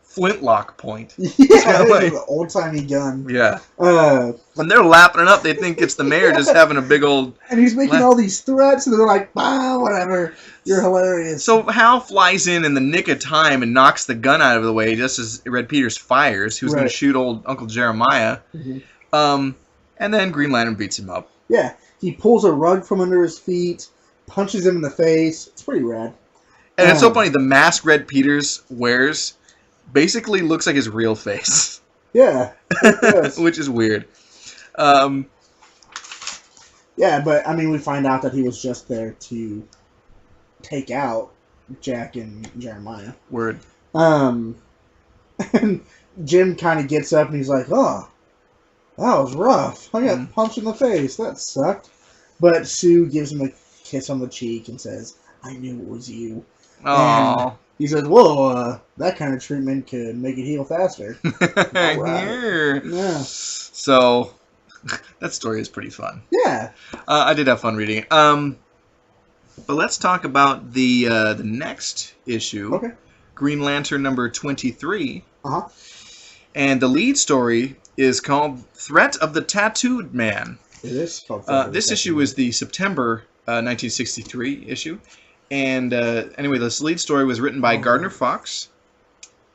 flintlock point. Yeah, an old-timey gun. Yeah. When they're lapping it up, they think it's the mayor just having a big old... And he's making all these threats, and they're like, whatever. You're hilarious. So Hal flies in the nick of time and knocks the gun out of the way just as Red Peters fires, who's going to shoot old Uncle Jeremiah. Mm-hmm. And then Green Lantern beats him up. Yeah. He pulls a rug from under his feet, punches him in the face. It's pretty rad. And it's so funny, the mask Red Peters wears... basically looks like his real face. Yeah, it does. Which is weird. Yeah, but, I mean, we find out that he was just there to take out Jack and Jeremiah. Word. And Jim kind of gets up and he's like, oh, that was rough. I got punched in the face. That sucked. But Sue gives him a kiss on the cheek and says, I knew it was you. Aww. He says, whoa, that kind of treatment could make it heal faster. Right. Yeah. So, that story is pretty fun. Yeah. I did have fun reading it. But let's talk about the next issue. Okay. Green Lantern number 23. Uh-huh. And the lead story is called Threat of the Tattooed Man. It is called this issue is the September 1963 issue. And anyway, this lead story was written by Gardner Fox,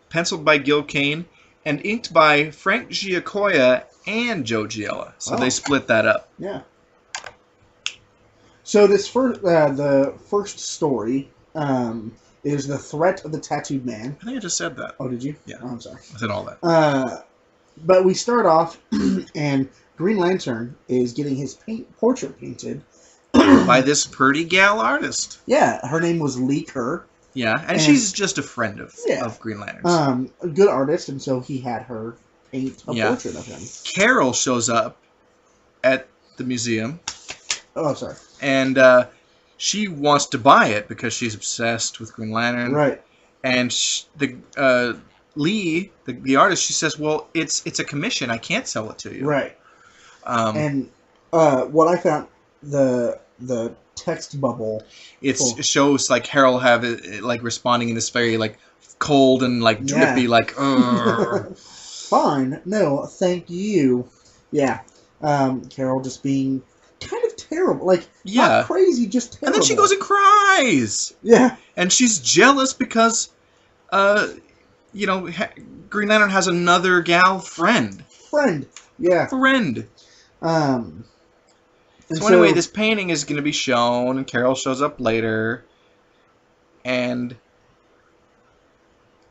penciled by Gil Kane, and inked by Frank Giacoia and Joe Giella. So Oh. they split that up. Yeah. So this the first story is the threat of the tattooed man. I think I just said that. Oh, did you? Yeah. Oh, I'm sorry. I said all that. But we start off, and Green Lantern is getting his portrait painted By this pretty gal artist. Yeah, her name was Lee Kerr. Yeah, and she's just a friend of Green Lantern's. A good artist, and so he had her paint a portrait of him. Carol shows up at the museum. Oh, sorry. And she wants to buy it because she's obsessed with Green Lantern. Right. And Lee, the artist, she says, "Well, it's a commission. I can't sell it to you." Right. And what I found, the text bubble. It shows like Harold have it like responding in this very like cold and like drippy like. Fine. No, thank you. Yeah. Carol just being kind of terrible. Like, not crazy, just terrible. And then she goes and cries. Yeah. And she's jealous because, Green Lantern has another gal friend. Yeah. Friend. So anyway, this painting is going to be shown, and Carol shows up later. And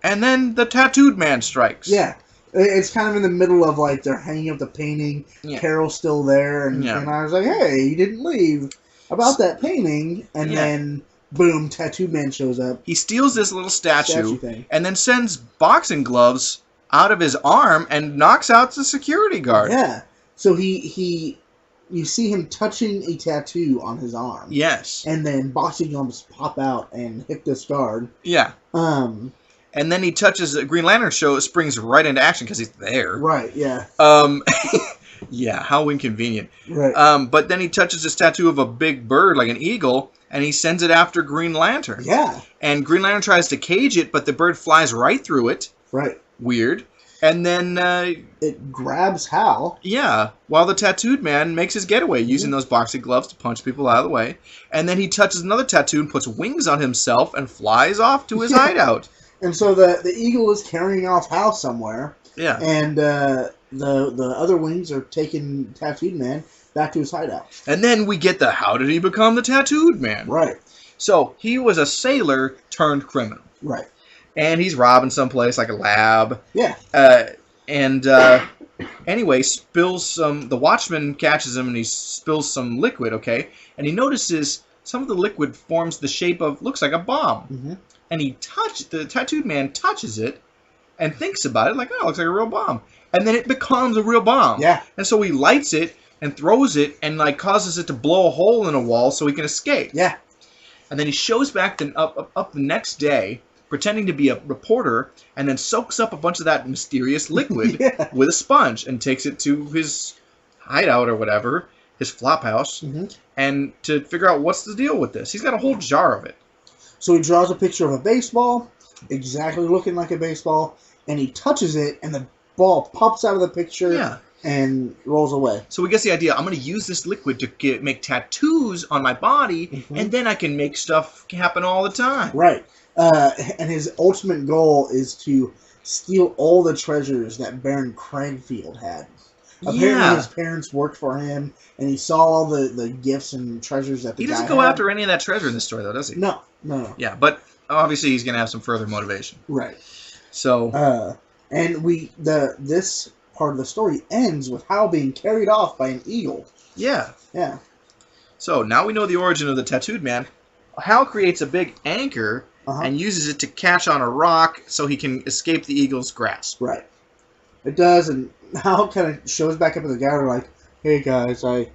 then the tattooed man strikes. Yeah. It's kind of in the middle of, like, they're hanging up the painting. Yeah. Carol's still there. And I was like, hey, you didn't leave about that painting. And then, boom, Tattooed Man shows up. He steals this little statue thing. And then sends boxing gloves out of his arm and knocks out the security guard. Yeah. So you see him touching a tattoo on his arm. Yes. And then boxing gloves pop out and hit this guard. Yeah. And then he touches Green Lantern springs right into action because he's there. Right, yeah. Yeah, how inconvenient. Right. But then he touches this tattoo of a big bird, like an eagle, and he sends it after Green Lantern. Yeah. And Green Lantern tries to cage it, but the bird flies right through it. Right. Weird. And then it grabs Hal. Yeah, while the tattooed man makes his getaway using those boxing gloves to punch people out of the way. And then he touches another tattoo and puts wings on himself and flies off to his hideout. And so the eagle is carrying off Hal somewhere. Yeah. And the other wings are taking Tattooed Man back to his hideout. And then we get how did he become the Tattooed Man? Right. So he was a sailor turned criminal. Right. And he's robbing someplace like a lab. Yeah. Anyway, spills some. The watchman catches him and he spills some liquid. Okay, and he notices some of the liquid forms the shape of looks like a bomb. Mm-hmm. And the tattooed man touches it and thinks about it like, oh, it looks like a real bomb. And then it becomes a real bomb. Yeah. And so he lights it and throws it and like causes it to blow a hole in a wall so he can escape. Yeah. And then he shows back up the next day, pretending to be a reporter, and then soaks up a bunch of that mysterious liquid with a sponge and takes it to his hideout or whatever, his flop house, and to figure out what's the deal with this. He's got a whole jar of it. So he draws a picture of a baseball, exactly looking like a baseball, and he touches it, and the ball pops out of the picture and rolls away. So he gets the idea, I'm going to use this liquid to make tattoos on my body, and then I can make stuff happen all the time. Right. And his ultimate goal is to steal all the treasures that Baron Cranfield had. Apparently his parents worked for him, and he saw all the gifts and treasures that the guy had. He doesn't go after any of that treasure in this story, though, does he? No. Yeah, but obviously he's going to have some further motivation. Right. So... and this part of the story ends with Hal being carried off by an eagle. Yeah. Yeah. So now we know the origin of the Tattooed Man. Hal creates a big anchor and uses it to catch on a rock so he can escape the eagle's grasp. Right. It does, and Hal kind of shows back up at the guy like, hey guys, I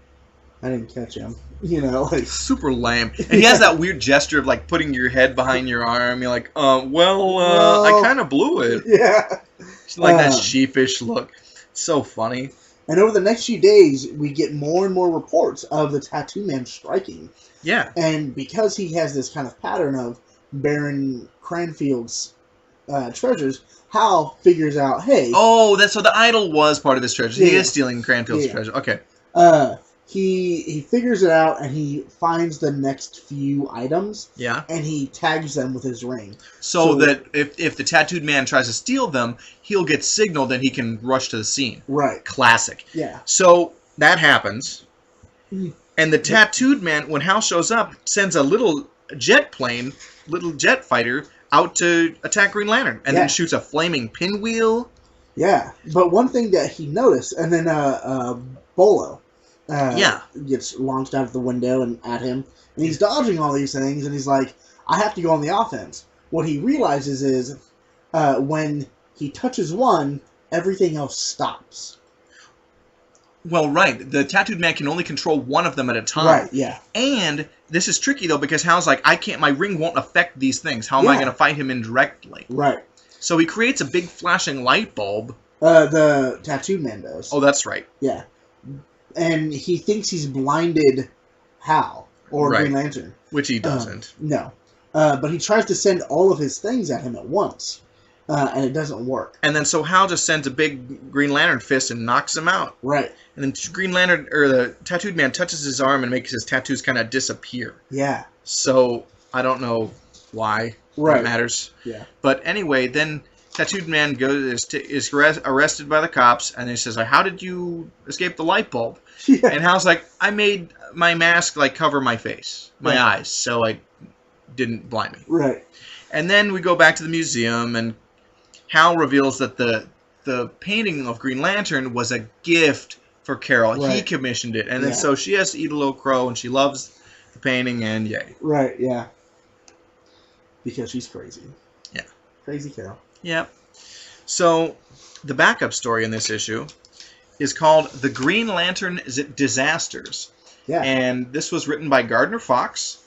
didn't catch him. You know, like... Super lame. And he has that weird gesture of like putting your head behind your arm. You're like, well, I kind of blew it. Yeah. It's like that sheepish look. It's so funny. And over the next few days, we get more and more reports of the Tattoo Man striking. Yeah. And because he has this kind of pattern of Baron Cranfield's treasures, Hal figures out, hey... Oh, so the idol was part of his treasure. He is stealing Cranfield's treasure. Okay. he figures it out, and he finds the next few items. Yeah. And he tags them with his ring. So that if the tattooed man tries to steal them, he'll get signaled and he can rush to the scene. Right. Classic. Yeah. So that happens. And the tattooed man, when Hal shows up, sends a little jet fighter out to attack Green Lantern. And then shoots a flaming pinwheel. Yeah. But one thing that he noticed, and then Bolo gets launched out of the window and at him. And he's dodging all these things, and he's like, I have to go on the offense. What he realizes is when he touches one, everything else stops. Well, right. The tattooed man can only control one of them at a time. Right, yeah. And this is tricky, though, because Hal's like, my ring won't affect these things. How am I going to fight him indirectly? Right. So he creates a big flashing light bulb. The tattooed man does. Oh, that's right. Yeah. And he thinks he's blinded Hal, or Green Lantern. Which he doesn't. No. But he tries to send all of his things at him at once. And it doesn't work. And then so Hal just sends a big Green Lantern fist and knocks him out. Right. And then Green Lantern, or the tattooed man, touches his arm and makes his tattoos kind of disappear. Yeah. So I don't know why it matters. Yeah. But anyway, then tattooed man is arrested by the cops, and he says, "How did you escape the light bulb?" Yeah. And Hal's like, "I made my mask cover my face, my eyes, so it didn't blind me." Right. And then we go back to the museum, and Hal reveals that the painting of Green Lantern was a gift for Carol. Right. He commissioned it, and then so she has to eat a little crow, and she loves the painting, and yay. Right. Yeah. Because she's crazy. Yeah. Crazy Carol. Yep. So the backup story in this issue is called The Green Lantern Disasters. Yeah. And this was written by Gardner Fox,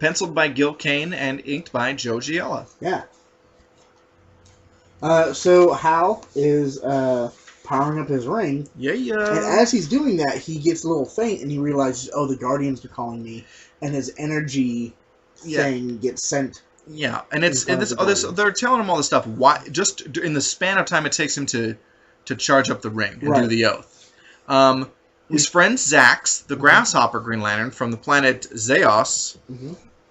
penciled by Gil Kane, and inked by Joe Giella. Yeah. So Hal is powering up his ring. Yeah. And as he's doing that, he gets a little faint, and he realizes, oh, the Guardians are calling me, and his energy thing gets sent. Yeah, and they're telling him all this stuff. Why? Just in the span of time it takes him to charge up the ring and do the oath. His friend Zax, the Grasshopper Green Lantern from the planet Zeos,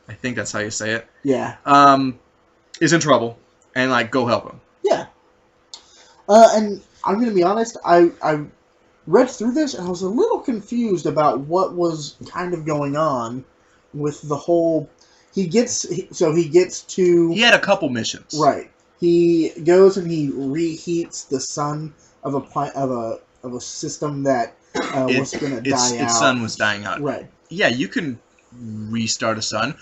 I think that's how you say it. Yeah. Is in trouble, and go help him. Yeah. And I'm gonna be honest, I read through this and I was a little confused about what was kind of going on with the whole. He gets to. He had a couple missions. Right. He goes and he reheats the sun of a system that was going to die out. Its sun was dying out. Right. Yeah, you can restart a sun.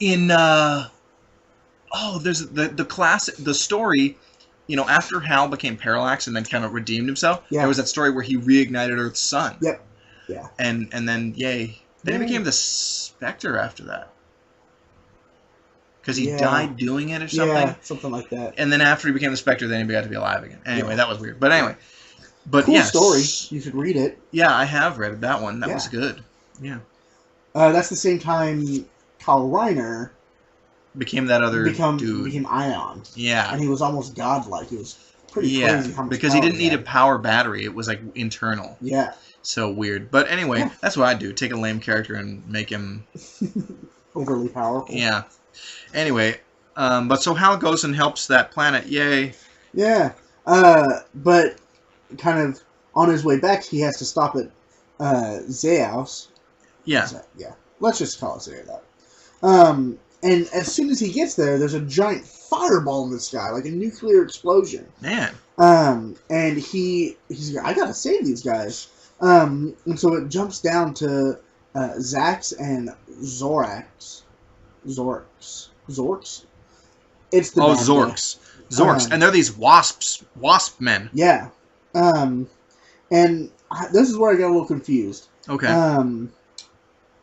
In there's the story. After Hal became Parallax and then kind of redeemed himself, there was that story where he reignited Earth's sun. Yep. Yeah. And then then he became the Spectre after that. Because he died doing it or something. Yeah, something like that. And then after he became the Spectre, then he got to be alive again. Anyway, that was weird. But anyway. Cool story. You should read it. Yeah, I have read that one. That was good. Yeah. That's the same time Kyle Reiner became that other dude. Became Ion. Yeah. And he was almost godlike. He was pretty crazy how much because he didn't need a power battery. It was internal. Yeah. So weird. But anyway, that's what I do. Take a lame character and make him overly powerful. Yeah. Anyway, but so Hal goes and helps that planet. Yay. Yeah. But kind of on his way back, he has to stop at Zeos. Yeah. Yeah. Let's just call it that. And as soon as he gets there, there's a giant fireball in the sky, like a nuclear explosion. Man. And he's like, I gotta save these guys. And so it jumps down to Zax and Zorks. It's the Zorks. And they're these wasp men. Yeah. And this is where I got a little confused. Okay.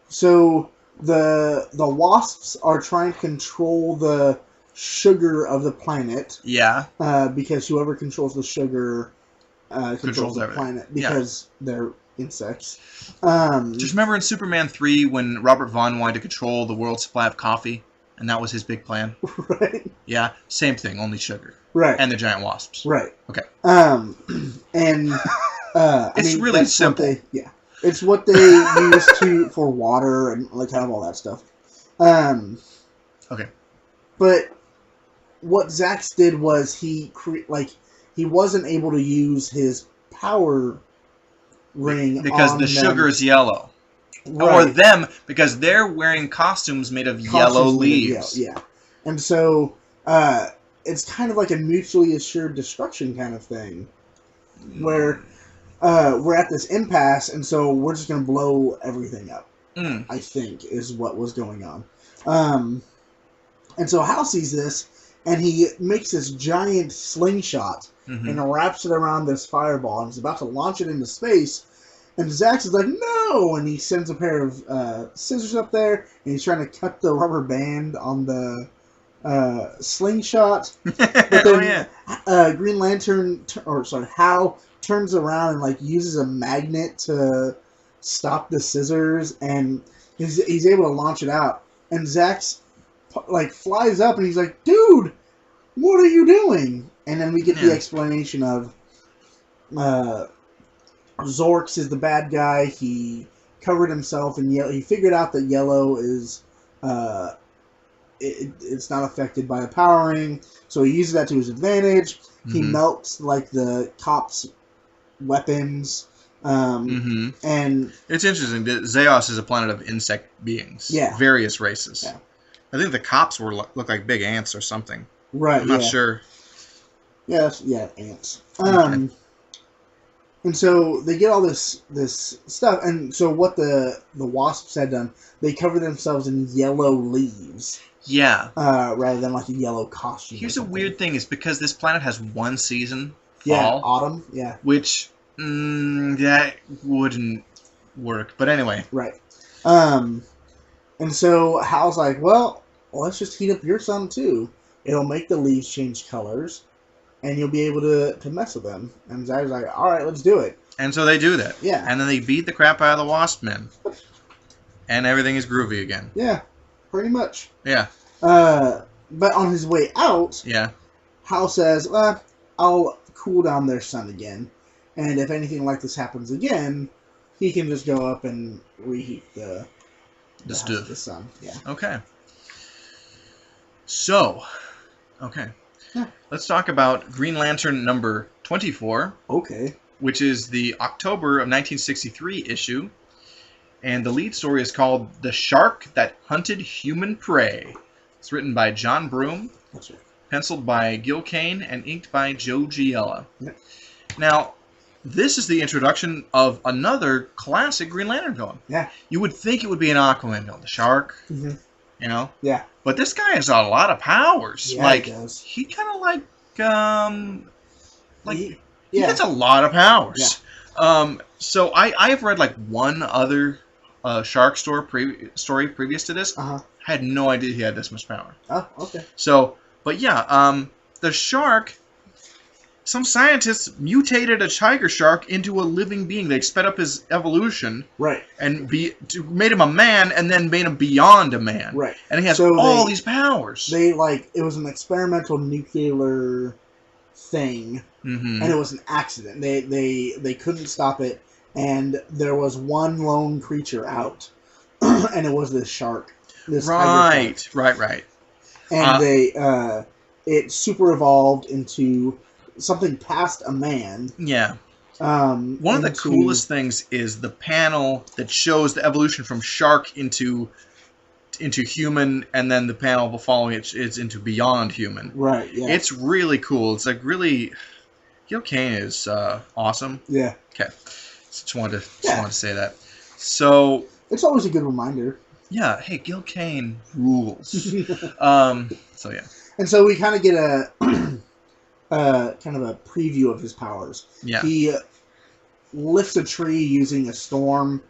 So the wasps are trying to control the sugar of the planet. Yeah. Because whoever controls the sugar controls the planet because they're insects. Just remember in Superman 3 when Robert Vaughn wanted to control the world's supply of coffee, and that was his big plan. Right. Yeah. Same thing, only sugar. Right. And the giant wasps. Right. Okay. And it's really simple. It's what they use for water and like kind of all that stuff. Okay. But what Zax did was he wasn't able to use his power ring because on the sugar's yellow. Right. Or them, because they're wearing costumes made of yellow leaves. Yeah. And so it's kind of like a mutually assured destruction kind of thing, where we're at this impasse, and so we're just going to blow everything up, I think, is what was going on. And so Hal sees this, and he makes this giant slingshot and wraps it around this fireball, and he's about to launch it into space. And Zax is like, no! And he sends a pair of scissors up there, and he's trying to cut the rubber band on the slingshot. But then Green Lantern, Hal turns around and like uses a magnet to stop the scissors, and he's able to launch it out. And Zax like flies up, and he's like, dude, what are you doing? And then we get the explanation of Zorks is the bad guy. He covered himself in yellow. He figured out that yellow is it's not affected by the power ring, so he uses that to his advantage. He melts like the cops' weapons. And it's interesting that Zeos is a planet of insect beings. Yeah, various races. Yeah. I think the cops look like big ants or something. Right. I'm not sure. Yeah, ants. And so they get all this stuff, and so what the wasps had done, they cover themselves in yellow leaves. Yeah. Rather than like a yellow costume. Here's a weird thing: is because this planet has one season, fall. Yeah, autumn. Yeah. Which that wouldn't work. But anyway. Right. And so Hal's like, well, let's just heat up your sun too. It'll make the leaves change colors, and you'll be able to mess with them. And Zach's like, all right, let's do it. And so they do that. Yeah. And then they beat the crap out of the wasp men. And everything is groovy again. Yeah, pretty much. Yeah. But on his way out, Hal says, well, I'll cool down their sun again. And if anything like this happens again, he can just go up and reheat the sun. Yeah. Okay. So, let's talk about Green Lantern number 24. Okay. Which is the October of 1963 issue. And the lead story is called The Shark That Hunted Human Prey. It's written by John Broome. That's right. Penciled by Gil Kane and inked by Joe Giella. Yep. Now, this is the introduction of another classic Green Lantern villain. Yeah. You would think it would be an Aquaman villain, the Shark. Mm-hmm. You know? Yeah. But this guy has a lot of powers. Yeah, like, he does. he kind of He gets a lot of powers. Yeah. So I've read like one other Shark story previous to this. Uh-huh. I had no idea he had this much power. Oh, okay. So, but yeah, the shark, some scientists mutated a tiger shark into a living being. They sped up his evolution. Right. And made him a man, and then made him beyond a man. Right. And he has all these powers. It was an experimental nuclear thing, and it was an accident. They couldn't stop it, and there was one lone creature out, and it was this shark. Right. And it super evolved into something past a man. Yeah. One of the coolest things is the panel that shows the evolution from shark into human, and then the panel following it is into beyond human. Right. Yeah. It's really cool. It's like really, Gil Kane is awesome. Yeah. Okay. Just wanted to say that. So it's always a good reminder. Yeah. Hey, Gil Kane rules. So yeah. And so we kind of get a kind of a preview of his powers. Yeah. He lifts a tree using a storm,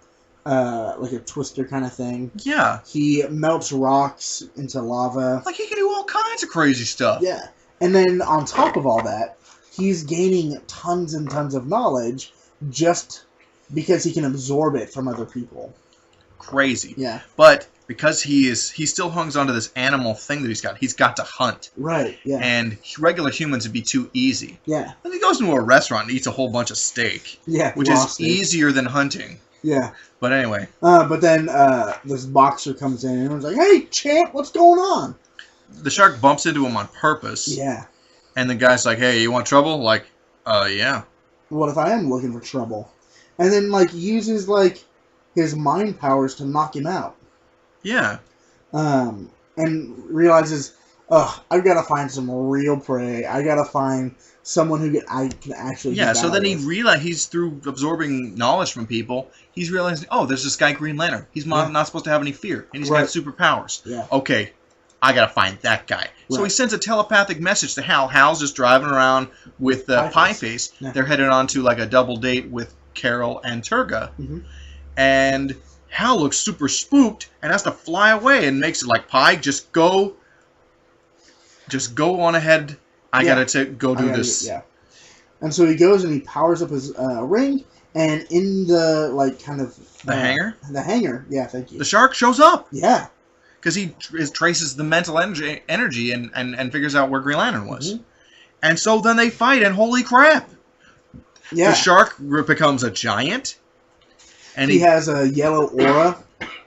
like a twister kind of thing. Yeah. He melts rocks into lava. Like, he can do all kinds of crazy stuff. Yeah. And then on top of all that, he's gaining tons and tons of knowledge just because he can absorb it from other people. Crazy. Yeah. But because he still hangs onto this animal thing that he's got to hunt. Right, yeah. And regular humans would be too easy. Yeah. Then he goes into a restaurant and eats a whole bunch of steak. Yeah. Which is easier than hunting. Yeah. But anyway. But then this boxer comes in and was like, "Hey, champ, what's going on?" The shark bumps into him on purpose. Yeah. And the guy's like, "Hey, you want trouble?" Like, yeah. What if I am looking for trouble? And then, like, uses, like, his mind powers to knock him out. Yeah. And realizes, I've got to find some real prey. I got to find someone who I can actually. Yeah. So then he realized he's through absorbing knowledge from people. He's realizing, there's this guy Green Lantern. He's not supposed to have any fear, and he's got superpowers. Yeah. Okay, I gotta find that guy. Right. So he sends a telepathic message to Hal. Hal's just driving around with Pieface. Yeah. They're headed on to like a double date with Carol and Turga. Mm-hmm. And Hal looks super spooked and has to fly away and makes it like, Pie, just go on ahead. I gotta go do this. Yeah. And so he goes and he powers up his ring, and in the like kind of the hangar. The hangar. Yeah, thank you. The shark shows up. Yeah. Because he traces the mental energy and figures out where Green Lantern was. Mm-hmm. And so then they fight, and holy crap! Yeah. The shark becomes a giant. And he has a yellow aura.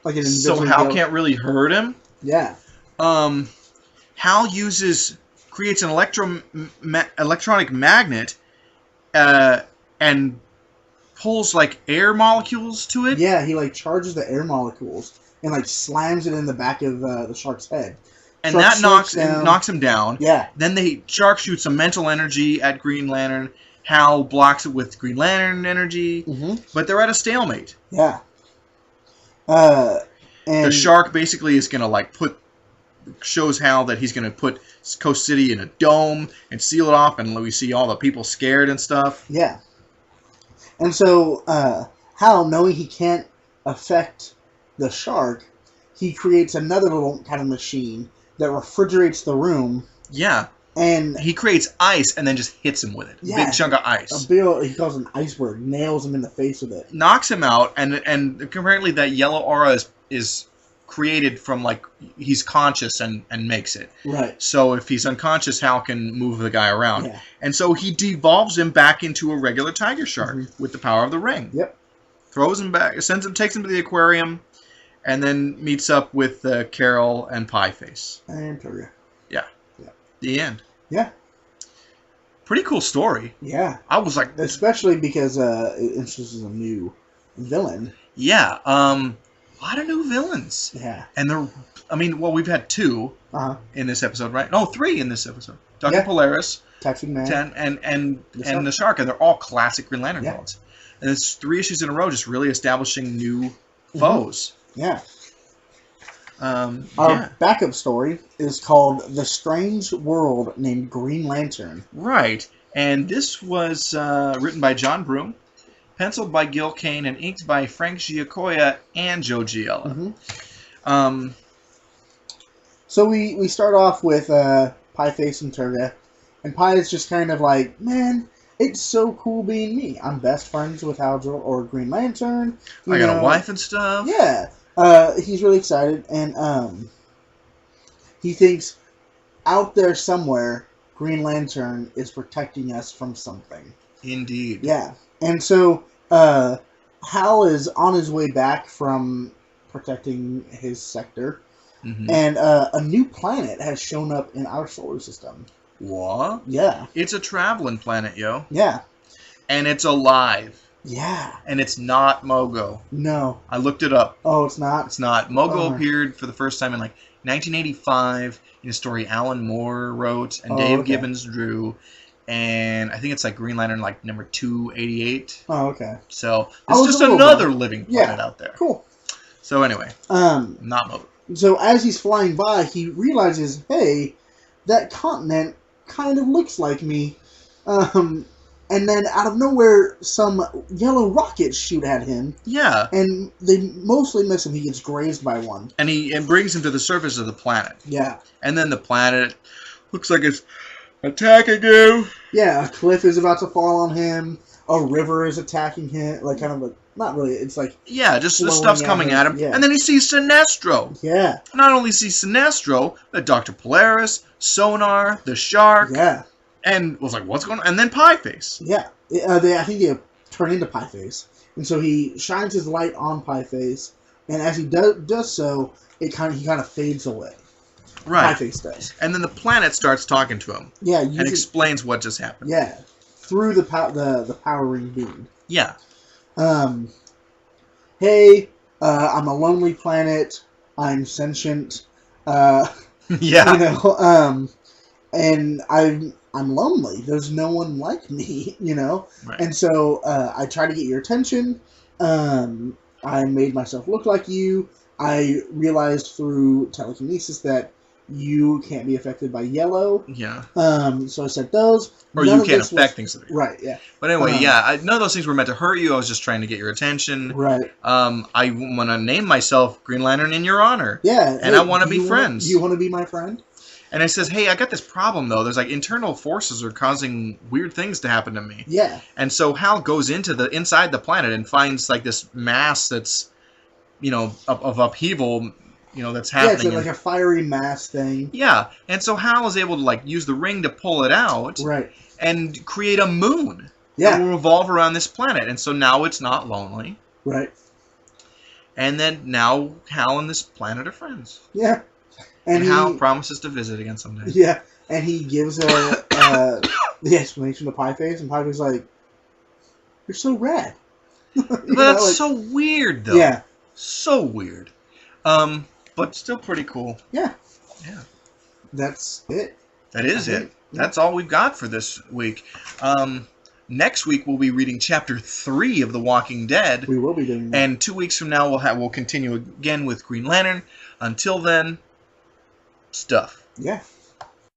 Like an so Hal can't really hurt him. Yeah. Hal creates an electronic magnet and pulls like air molecules to it. Yeah, he like charges the air molecules. And like slams it in the back of the shark's head, and that knocks him down. Yeah. Then the shark shoots some mental energy at Green Lantern. Hal blocks it with Green Lantern energy, but they're at a stalemate. Yeah. And the shark basically is gonna shows Hal that he's gonna put Coast City in a dome and seal it off, and we see all the people scared and stuff. Yeah. And so Hal, knowing he can't affect the shark, he creates another little kind of machine that refrigerates the room. Yeah. And he creates ice and then just hits him with it. Yeah. Big chunk of ice. He calls it an iceberg. Nails him in the face with it. Knocks him out, and apparently that yellow aura is created from, he's conscious and makes it. Right. So if he's unconscious, Hal can move the guy around. Yeah. And so he devolves him back into a regular tiger shark with the power of the ring. Yep. Throws him back, takes him to the aquarium, and then meets up with Carol and Pieface. And Turga. Yeah. The end. Yeah. Pretty cool story. Yeah. I was like... Especially because it introduces a new villain. Yeah. A lot of new villains. Yeah. And we've had 2 in this episode, right? No, 3 in this episode. Dr. Polaris. Taxi Man. And the Shark. And they're all classic Green Lantern villains. And it's 3 issues in a row just really establishing new foes. Yeah. Our backup story is called The Strange World Named Green Lantern. Right. And this was written by John Broome, penciled by Gil Kane, and inked by Frank Giacoia and Joe Giella. So we start off with Pieface and Turga. And Pie is just kind of like, man, it's so cool being me. I'm best friends with Hal or Green Lantern. I got a wife and stuff. Yeah. He's really excited, and he thinks out there somewhere, Green Lantern is protecting us from something. Indeed. Yeah. And so Hal is on his way back from protecting his sector, and a new planet has shown up in our solar system. What? Yeah. It's a traveling planet, yo. Yeah. And it's alive. Yeah. And it's not Mogo. No. I looked it up. Oh, it's not? It's not. Mogo appeared for the first time in 1985 in a story Alan Moore wrote and Dave Gibbons drew. And I think it's Green Lantern number 288. Oh, okay. So it's just another living planet out there. Cool. So anyway, not Mogo. So as he's flying by, he realizes, hey, that continent kind of looks like me. And then out of nowhere, some yellow rockets shoot at him. Yeah. And they mostly miss him. He gets grazed by one. And it brings him to the surface of the planet. Yeah. And then the planet looks like it's attacking him. Yeah, a cliff is about to fall on him. A river is attacking him. Not really. It's yeah, just the stuff's coming at him. Yeah. And then he sees Sinestro. Yeah. Not only sees Sinestro, but Dr. Polaris, Sonar, the Shark. Yeah. And was like, what's going on? And then Pieface. Yeah. I think they turn into Pieface. And so he shines his light on Pieface, and as he does so, he kind of fades away. Right. Pieface does. And then the planet starts talking to him. Yeah. And explains what just happened. Yeah. Through the power ring beam. Yeah. Hey, I'm a lonely planet. I'm sentient. Yeah. You know, and I'm lonely. There's no one like me, you know? Right. And so I try to get your attention. I made myself look like you. I realized through telekinesis that you can't be affected by yellow. Yeah. So I said those. Or you can't affect things. Right, yeah. But anyway, none of those things were meant to hurt you. I was just trying to get your attention. Right. I want to name myself Green Lantern in your honor. Yeah. And I want to be friends. You want to be my friend? And it says, hey, I got this problem, though. There's, like, internal forces are causing weird things to happen to me. Yeah. And so Hal goes inside the planet and finds, like, this mass that's, you know, of upheaval, you know, that's happening. Yeah, it's like a fiery mass thing. Yeah. And so Hal is able to, like, use the ring to pull it out. Right. And create a moon. Yeah. That will revolve around this planet. And so now it's not lonely. Right. And then now Hal and this planet are friends. Yeah. And Hal promises to visit again someday. Yeah, and he gives the explanation to Pieface, and Pieface's like, "You're so rad." That's so weird, though. Yeah. So weird. But still pretty cool. Yeah. Yeah. That's it. That is it. Yeah. That's all we've got for this week. Next week we'll be reading Chapter 3 of The Walking Dead. We will be doing that. And 2 weeks from now we'll continue again with Green Lantern. Until then, stuff. Yeah.